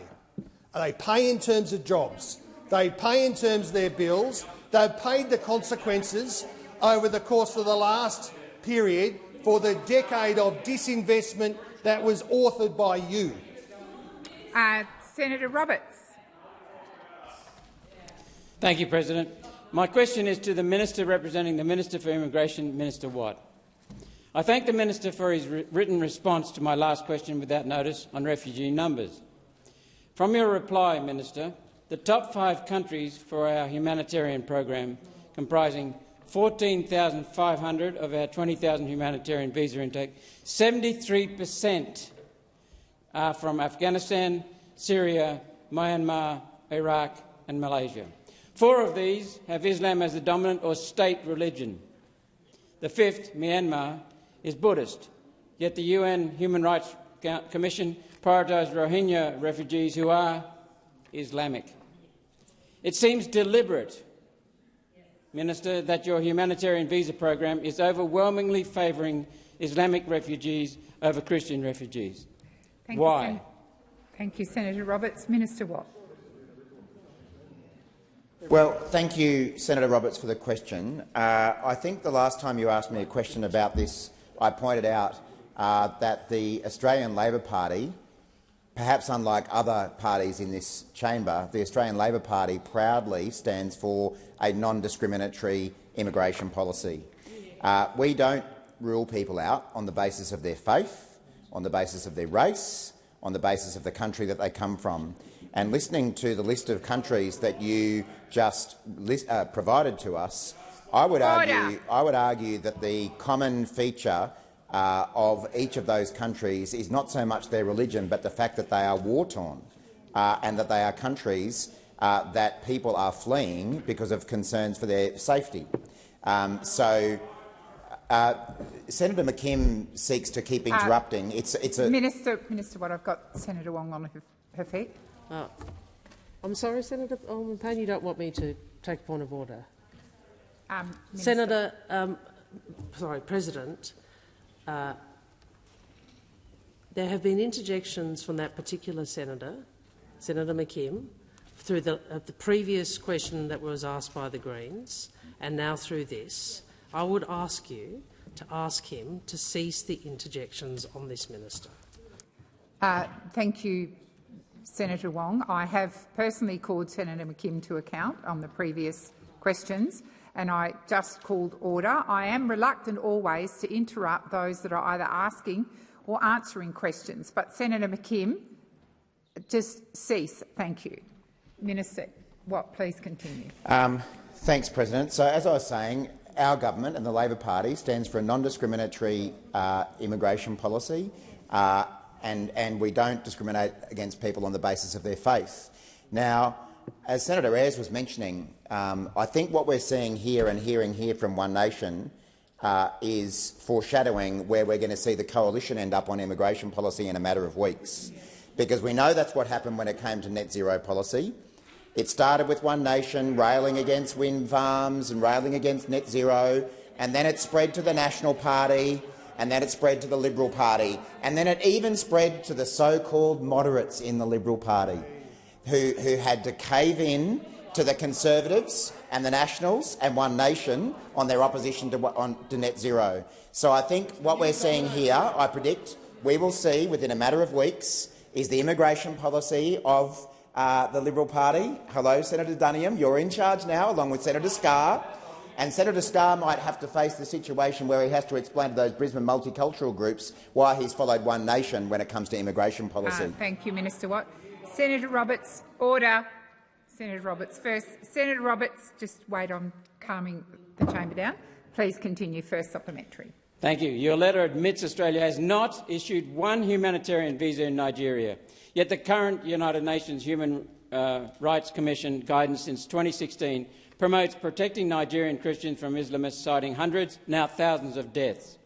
They pay in terms of jobs. They pay in terms of their bills. They've paid the consequences over the course of the last period for the decade of disinvestment that was authored by you. Senator Roberts. Thank you, President. My question is to the Minister representing the Minister for Immigration, Minister Watt. I thank the Minister for his written response to my last question without notice on refugee numbers. From your reply, Minister, the top 5 countries for our humanitarian program, comprising 14,500 of our 20,000 humanitarian visa intake, 73% are from Afghanistan, Syria, Myanmar, Iraq and Malaysia. 4 of these have Islam as the dominant or state religion. The 5th, Myanmar, is Buddhist, yet the UN Human Rights Commission prioritised Rohingya refugees who are Islamic. It seems deliberate, Minister, that your humanitarian visa program is overwhelmingly favouring Islamic refugees over Christian refugees. Why? Thank you, Senator Roberts. Minister Watt. Well, thank you, Senator Roberts, for the question. I think the last time you asked me a question about this, I pointed out that the Australian Labor Party, perhaps unlike other parties in this chamber, the Australian Labor Party proudly stands for a non-discriminatory immigration policy. We don't rule people out on the basis of their faith, on the basis of their race, on the basis of the country that they come from. And listening to the list of countries that you just provided to us, I would argue that the common feature of each of those countries is not so much their religion, but the fact that they are war-torn and that they are countries that people are fleeing because of concerns for their safety. So Senator McKim seeks to keep interrupting. It's a Minister Watt, I've got Senator Wong on her feet. I'm sorry, Senator Payne, you don't want me to take a point of order. Senator, President, there have been interjections from that particular senator, Senator McKim, through the previous question that was asked by the Greens, and now through this. I would ask you to ask him to cease the interjections on this minister. Thank you, Senator Wong. I have personally called Senator McKim to account on the previous questions, and I just called order. I am reluctant always to interrupt those that are either asking or answering questions. But Senator McKim, just cease. Thank you. Minister Watt, please continue. Thanks, President. So, as I was saying, our government and the Labor Party stands for a non-discriminatory immigration policy, and we don't discriminate against people on the basis of their faith. Now, as Senator Ayres was mentioning, I think what we're seeing here and hearing here from One Nation is foreshadowing where we're going to see the coalition end up on immigration policy in a matter of weeks, because we know that's what happened when it came to net zero policy. It started with One Nation railing against wind farms and railing against net zero, and then it spread to the National Party, and then it spread to the Liberal Party, and then it even spread to the so-called moderates in the Liberal Party, who had to cave in to the Conservatives and the Nationals and One Nation on their opposition to net zero. So I think what we're seeing here, I predict we will see within a matter of weeks, is the immigration policy of the Liberal Party. Hello, Senator Duniam, you're in charge now, along with Senator Scarr. And Senator Scarr might have to face the situation where he has to explain to those Brisbane multicultural groups why he's followed One Nation when it comes to immigration policy. Thank you, Minister Watt. Senator Roberts, order. Senator Roberts first. Senator Roberts, just wait on calming the chamber down. Please continue. First supplementary. Thank you. Your letter admits Australia has not issued one humanitarian visa in Nigeria, yet the current United Nations Human Rights Commission guidance since 2016 promotes protecting Nigerian Christians from Islamists, citing hundreds, now thousands of deaths.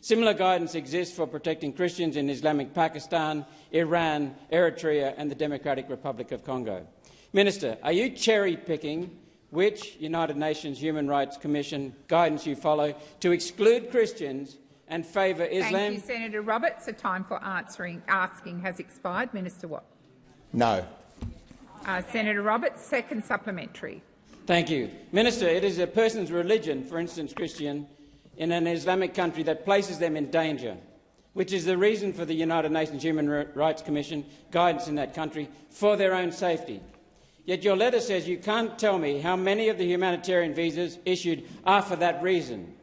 Similar guidance exists for protecting Christians in Islamic Pakistan, Iran, Eritrea and the Democratic Republic of Congo. Minister, are you cherry-picking which United Nations Human Rights Commission guidance you follow to exclude Christians and favour Islam? Thank you, Senator Roberts. The time for asking has expired. Minister Watt. No. Senator Roberts, second supplementary. Thank you. Minister, it is a person's religion, for instance Christian, in an Islamic country that places them in danger, which is the reason for the United Nations Human Rights Commission guidance in that country for their own safety. Yet your letter says you can't tell me how many of the humanitarian visas issued are for that reason.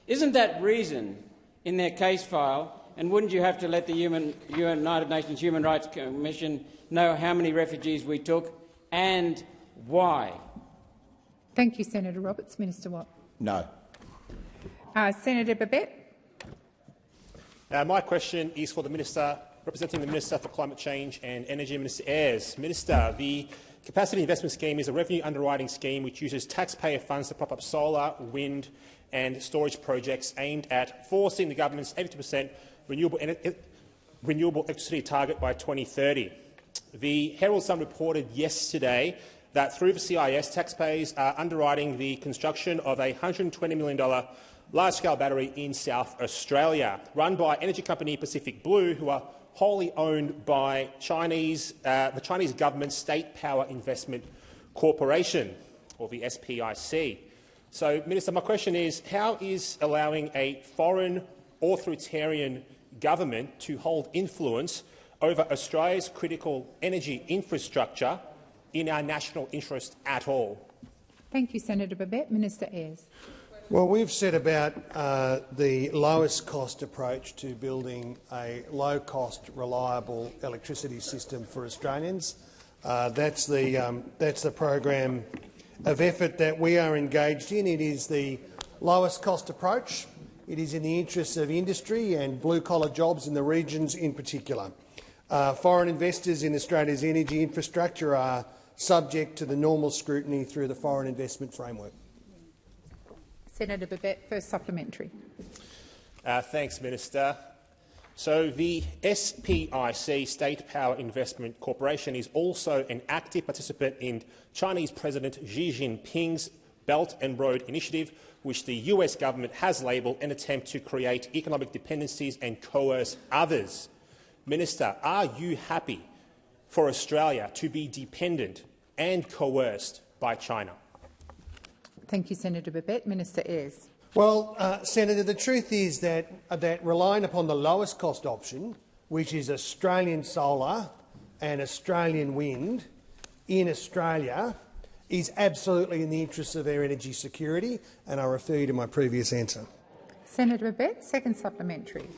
Isn't that reason in their case file, and wouldn't you have to let the United Nations Human Rights Commission know how many refugees we took and why? Thank you, Senator Roberts. Minister Watt. No. Senator Babet. My question is for the Minister representing the Minister for Climate Change and Energy, Minister Ayres. Minister, the Capacity Investment Scheme is a revenue underwriting scheme which uses taxpayer funds to prop up solar, wind and storage projects aimed at forcing the government's 80% renewable electricity target by 2030. The Herald Sun reported yesterday that through the CIS, taxpayers are underwriting the construction of a $120 million large-scale battery in South Australia, run by energy company Pacific Blue, who are wholly owned by the Chinese government's State Power Investment Corporation, or the SPIC. So, Minister, my question is, how is allowing a foreign authoritarian government to hold influence over Australia's critical energy infrastructure in our national interest at all? Thank you, Senator Babet. Minister Ayres. Well, we've said about the lowest cost approach to building a low-cost, reliable electricity system for Australians. That's the program of effort that we are engaged in. It is the lowest cost approach. It is in the interests of industry and blue-collar jobs in the regions in particular. Foreign investors in Australia's energy infrastructure are subject to the normal scrutiny through the Foreign Investment Framework. Senator Babet, first supplementary. Thanks, Minister. So the SPIC, State Power Investment Corporation, is also an active participant in Chinese President Xi Jinping's Belt and Road Initiative, which the US government has labelled an attempt to create economic dependencies and coerce others. Minister, are you happy for Australia to be dependent and coerced by China? Thank you, Senator Babet. Minister Ayres. Well, Senator, the truth is that relying upon the lowest cost option, which is Australian solar and Australian wind in Australia, is absolutely in the interests of our energy security, and I refer you to my previous answer. Senator Babet, second supplementary.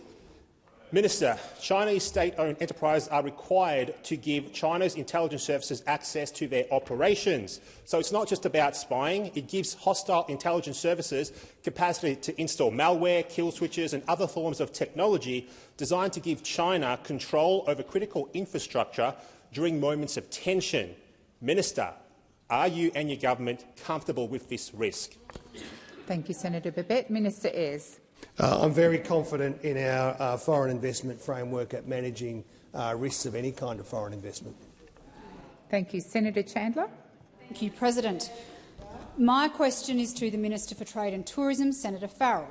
Minister, Chinese state-owned enterprises are required to give China's intelligence services access to their operations. So it's not just about spying. It gives hostile intelligence services capacity to install malware, kill switches and other forms of technology designed to give China control over critical infrastructure during moments of tension. Minister, are you and your government comfortable with this risk? Thank you, Senator Babet. Minister Ayres. I'm very confident in our foreign investment framework at managing risks of any kind of foreign investment. Thank you. Senator Chandler. Thank you, President. My question is to the Minister for Trade and Tourism, Senator Farrell.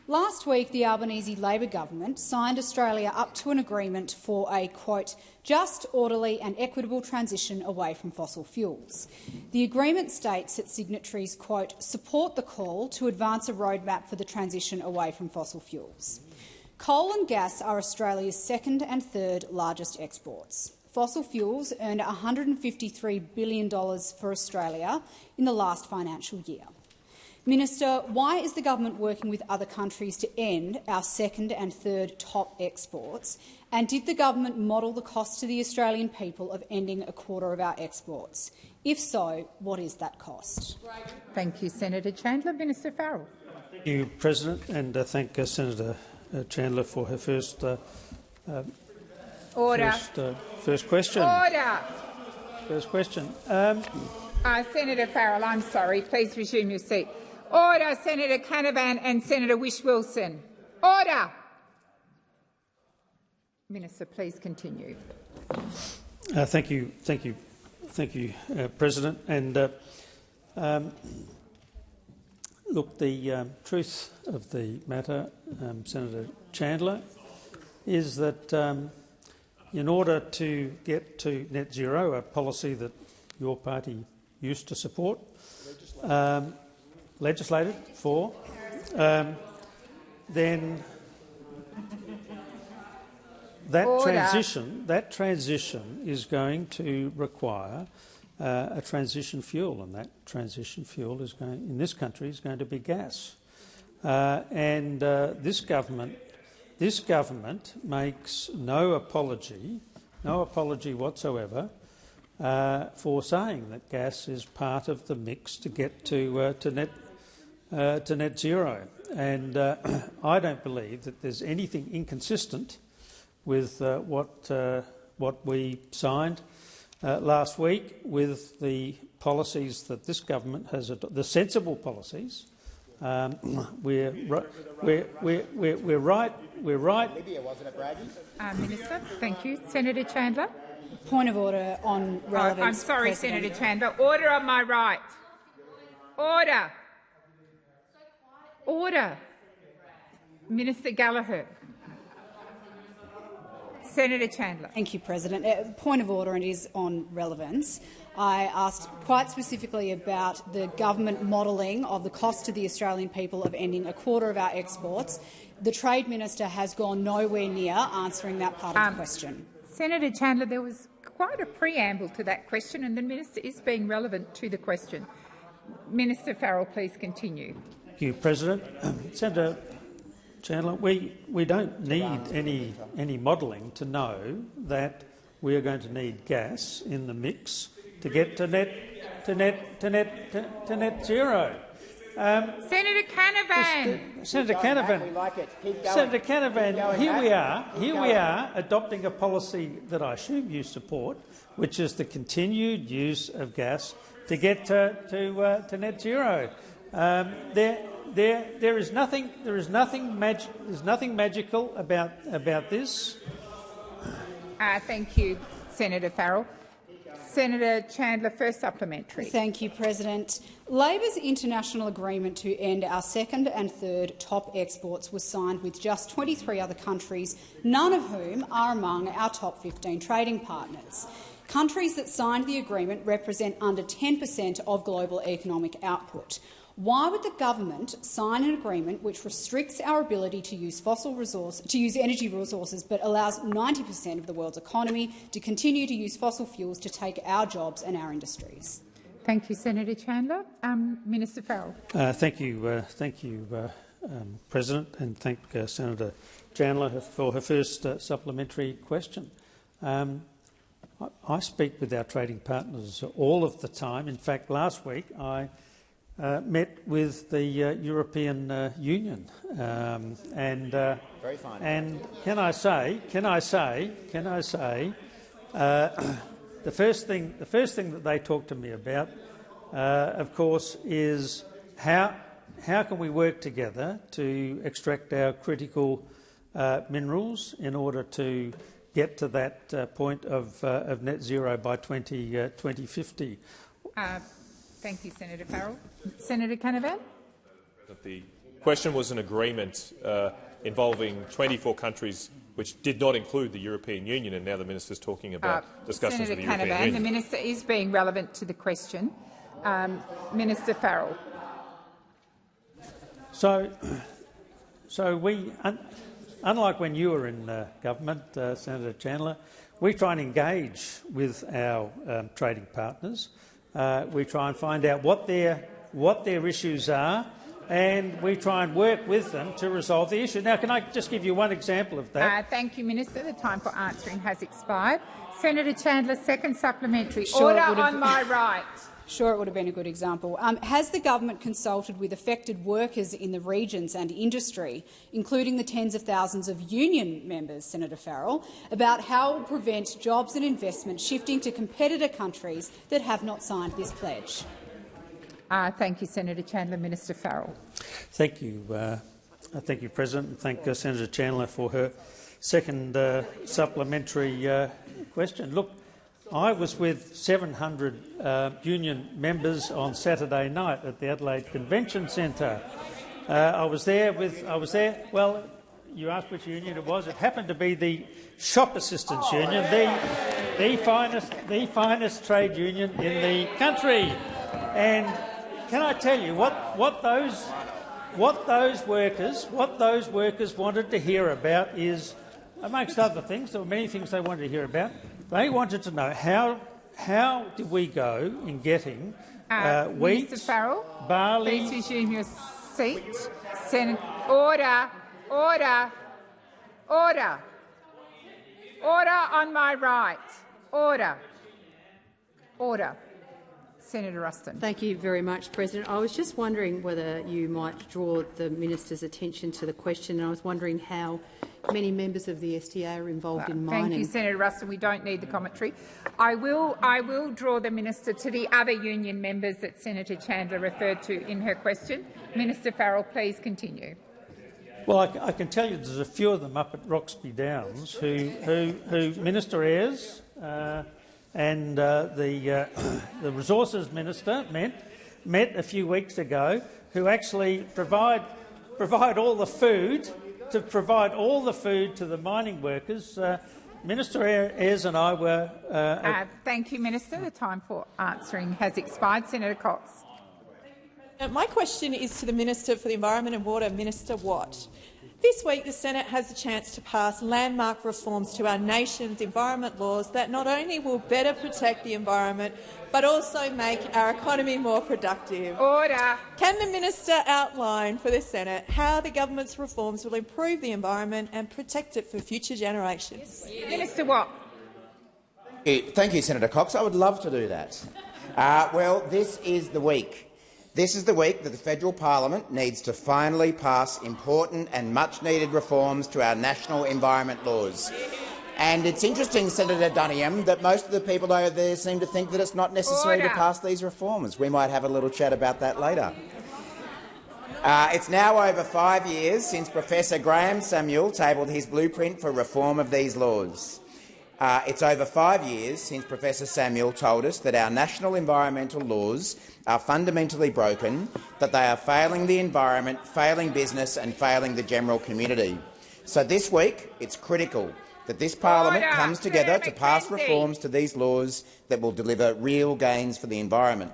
Last week, the Albanese Labor government signed Australia up to an agreement for a, quote, just, orderly and equitable transition away from fossil fuels. The agreement states that signatories, quote, support the call to advance a roadmap for the transition away from fossil fuels. Coal and gas are Australia's second and third largest exports. Fossil fuels earned $153 billion for Australia in the last financial year. Minister, why is the government working with other countries to end our second and third top exports? And did the government model the cost to the Australian people of ending a quarter of our exports? If so, what is that cost? Thank you, Senator Chandler. Minister Farrell. Thank you, President, and thank Senator Chandler for her first first question. Order. First question. Senator Farrell, I'm sorry. Please resume your seat. Order, Senator Canavan and Senator Whish-Wilson. Order. Minister, please continue. Thank you, President. And look, the truth of the matter, Senator Chandler, is that in order to get to net zero, a policy that your party used to support, legislated for, then that transition is going to require a transition fuel, and that transition fuel is going, in this country, is going to be gas. And this government makes no apology whatsoever for saying that gas is part of the mix to get to net zero. And I don't believe that there's anything inconsistent with what we signed last week with the policies that this government has adopted, the sensible policies. We're right. Libya, wasn't it, Brady? Minister, thank you. Senator Chandler. Point of order on relevance. I'm sorry, President. Senator Chandler. Order on my right. Order. Order. Minister Gallagher. Senator Chandler. Thank you, President. Point of order, and it is on relevance. I asked quite specifically about the government modelling of the cost to the Australian people of ending a quarter of our exports. The Trade Minister has gone nowhere near answering that part of the question. Senator Chandler, there was quite a preamble to that question, and the minister is being relevant to the question. Minister Farrell, please continue. Thank you, President. Senator Chandler, we don't need any modelling to know that we are going to need gas in the mix to get to net zero. Senator Canavan. Senator Canavan. Senator Canavan. Here we are adopting a policy that I assume you support, which is the continued use of gas to get to net zero. There is nothing magical about this. Thank you, Senator Farrell. Senator Chandler, first supplementary. Thank you, President. Labor's international agreement to end our second and third top exports was signed with just 23 other countries, none of whom are among our top 15 trading partners. Countries that signed the agreement represent under 10% of global economic output. Why would the government sign an agreement which restricts our ability to use energy resources but allows 90% of the world's economy to continue to use fossil fuels to take our jobs and our industries? Thank you, Senator Chandler. Minister Farrell. Thank you, President, and thank Senator Chandler for her first supplementary question. I speak with our trading partners all of the time. In fact, last week I met with the European Union, and very fine. And can I say, the first thing that they talk to me about, of course, is how can we work together to extract our critical minerals in order to get to that point of net zero by 2050. Thank you, Senator Farrell. Senator Canavan. The question was an agreement involving 24 countries which did not include the European Union, and now the minister is talking about discussions with the European Union. The minister is being relevant to the question. Minister Farrell. So we, unlike when you were in government, Senator Chandler, we try and engage with our trading partners. We try and find out what their issues are, and we try and work with them to resolve the issue. Now, can I just give you one example of that? Thank you, Minister. The time for answering has expired. Senator Chandler, second supplementary. Sure, Order on my right. Sure, it would have been a good example. Has the government consulted with affected workers in the regions and industry, including the tens of thousands of union members, Senator Farrell, about how it will prevent jobs and investment shifting to competitor countries that have not signed this pledge? Thank you, Senator Chandler. Minister Farrell. Thank you, President, and thank Senator Chandler for her second supplementary question. Look, I was with 700 union members on Saturday night at the Adelaide Convention Centre. I was there. Well, you asked which union it was. It happened to be the Shop Assistants Union, the finest trade union in the country. And can I tell you what those workers wanted to hear about is, amongst other things, there were many things they wanted to hear about. They wanted to know how did we go in getting wheat, Mr. Farrell, barley. Please resume your seat. Order on my right. Order. Senator Ruston. Thank you very much, President. I was just wondering whether you might draw the minister's attention to the question, and I was wondering how many members of the STA are involved in mining. Thank you, Senator Ruston. We don't need the commentary. I will draw the minister to the other union members that Senator Chandler referred to in her question. Minister Farrell, please continue. Well, I can tell you there's a few of them up at Roxby Downs who Minister Ayres and the Resources Minister met a few weeks ago, who actually provide all the food to the mining workers. Minister Ayres and I were. Thank you, Minister. The time for answering has expired. Senator Cox. My question is to the Minister for the Environment and Water, Minister Watt. This week the Senate has the chance to pass landmark reforms to our nation's environment laws that not only will better protect the environment but also make our economy more productive. Order. Can the minister outline for the Senate how the government's reforms will improve the environment and protect it for future generations? Yes. Minister Watt. Thank you, Senator Cox. I would love to do that. Well, this is the week. This is the week that the federal parliament needs to finally pass important and much-needed reforms to our national environment laws. And it's interesting, Senator Duniam, that most of the people over there seem to think that it's not necessary to pass these reforms. We might have a little chat about that later. It's now over 5 years since Professor Graham Samuel tabled his blueprint for reform of these laws. It's over 5 years since Professor Samuel told us that our national environmental laws are fundamentally broken, that they are failing the environment, failing business and failing the general community. So this week it's critical that this parliament comes together to pass reforms to these laws that will deliver real gains for the environment.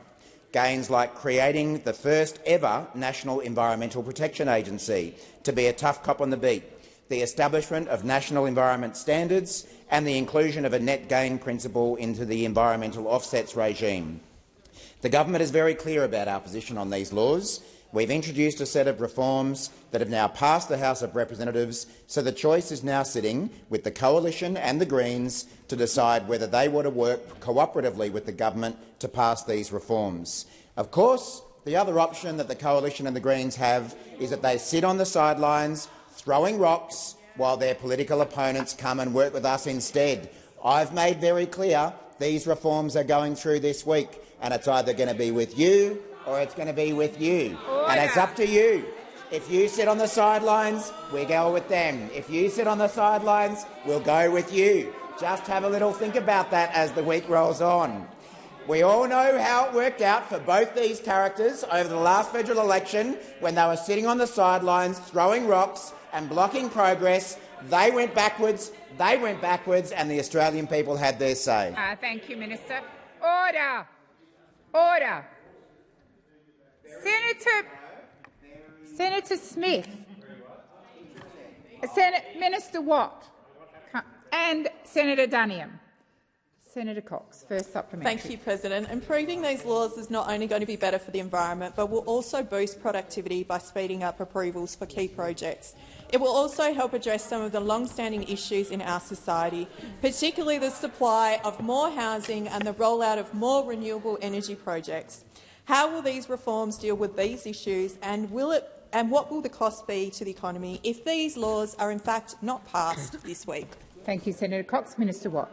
Gains like creating the first ever National Environmental Protection Agency to be a tough cop on the beat, the establishment of national environment standards and the inclusion of a net gain principle into the environmental offsets regime. The government is very clear about our position on these laws. We've introduced a set of reforms that have now passed the House of Representatives, so the choice is now sitting with the Coalition and the Greens to decide whether they want to work cooperatively with the government to pass these reforms. Of course, the other option that the Coalition and the Greens have is that they sit on the sidelines throwing rocks while their political opponents come and work with us instead. I've made very clear these reforms are going through this week, and it's either going to be with you or it's going to be with you. And it's up to you. If you sit on the sidelines, we go with them. If you sit on the sidelines, we'll go with you. Just have a little think about that as the week rolls on. We all know how it worked out for both these characters over the last federal election when they were sitting on the sidelines throwing rocks and blocking progress. They went backwards, and the Australian people had their say. Thank you, Minister. Order. Order. Senator Smith, Minister Watt and Senator Duniam. Senator Cox, first supplementary. Thank you, President. Improving these laws is not only going to be better for the environment, but will also boost productivity by speeding up approvals for key projects. It will also help address some of the long-standing issues in our society, particularly the supply of more housing and the rollout of more renewable energy projects. How will these reforms deal with these issues, and what will the cost be to the economy if these laws are in fact not passed this week? Thank you, Senator Cox. Minister Watt.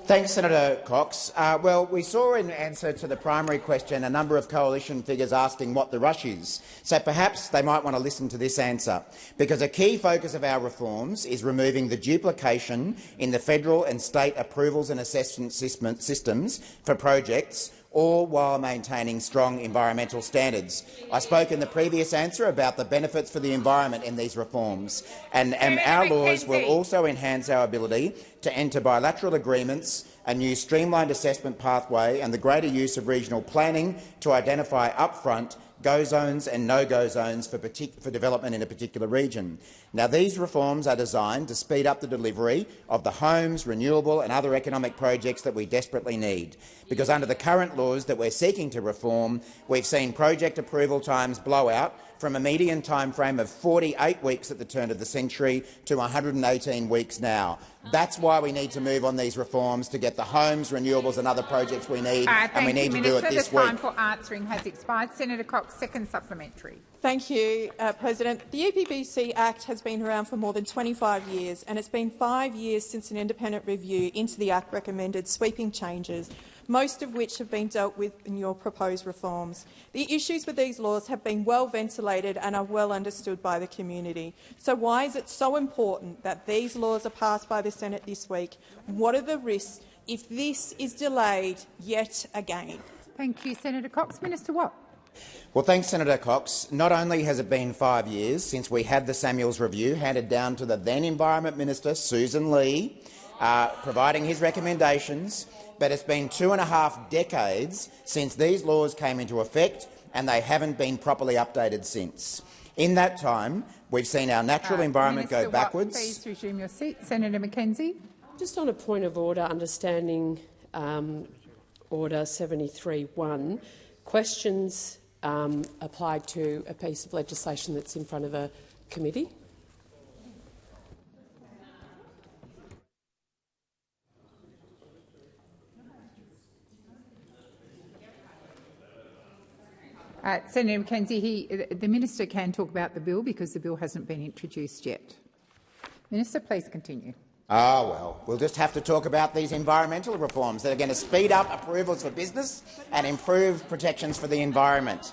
Thanks, Senator Cox. Well, we saw in answer to the primary question a number of coalition figures asking what the rush is, so perhaps they might want to listen to this answer, because a key focus of our reforms is removing the duplication in the federal and state approvals and assessment systems for projects, all while maintaining strong environmental standards. I spoke in the previous answer about the benefits for the environment in these reforms, and our laws will also enhance our ability to enter bilateral agreements, a new streamlined assessment pathway and the greater use of regional planning to identify upfront go zones and no-go zones for development in a particular region. Now, these reforms are designed to speed up the delivery of the homes, renewable and other economic projects that we desperately need, because under the current laws that we're seeking to reform, we've seen project approval times blow out from a median time frame of 48 weeks at the turn of the century to 118 weeks now. That's why we need to move on these reforms to get the homes, renewables and other projects we need, and we need to do it this week. The time for answering has expired. Senator Cox, second supplementary. Thank you, President. The EPBC Act has been around for more than 25 years, and it's been 5 years since an independent review into the Act recommended sweeping changes, most of which have been dealt with in your proposed reforms. The issues with these laws have been well ventilated and are well understood by the community. So why is it so important that these laws are passed by the Senate this week? What are the risks if this is delayed yet again? Thank you, Senator Cox. Minister Watt. Well, thanks, Senator Cox. Not only has it been 5 years since we had the Samuels review handed down to the then Environment Minister, Susan Lee, providing his recommendations, but it's been 2.5 decades since these laws came into effect, and they haven't been properly updated since. In that time, we've seen our natural environment go backwards. Watt, please resume your seat. Senator McKenzie. Just on a point of order, understanding Order 73.1, questions applied to a piece of legislation that's in front of a committee. Senator McKenzie, the minister can talk about the bill because the bill hasn't been introduced yet. Minister, please continue. Ah, well, we'll just have to talk about these environmental reforms that are going to speed up approvals for business and improve protections for the environment.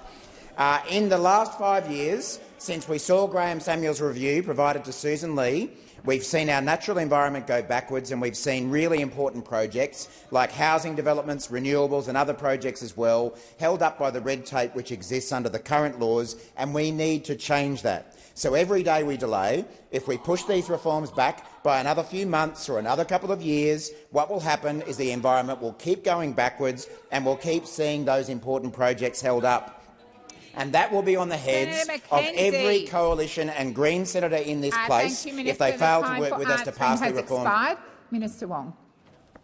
In the last 5 years, since we saw Graham Samuel's review provided to Susan Lee, we've seen our natural environment go backwards, and we've seen really important projects like housing developments, renewables and other projects as well held up by the red tape which exists under the current laws, and we need to change that. So every day we delay, if we push these reforms back by another few months or another couple of years, what will happen is the environment will keep going backwards and we'll keep seeing those important projects held up. And that will be on the heads of every coalition and Green senator in this place if they fail to work with us to pass the reform. Minister Wong.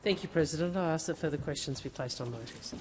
Thank you, President. I ask that further questions be placed on notice.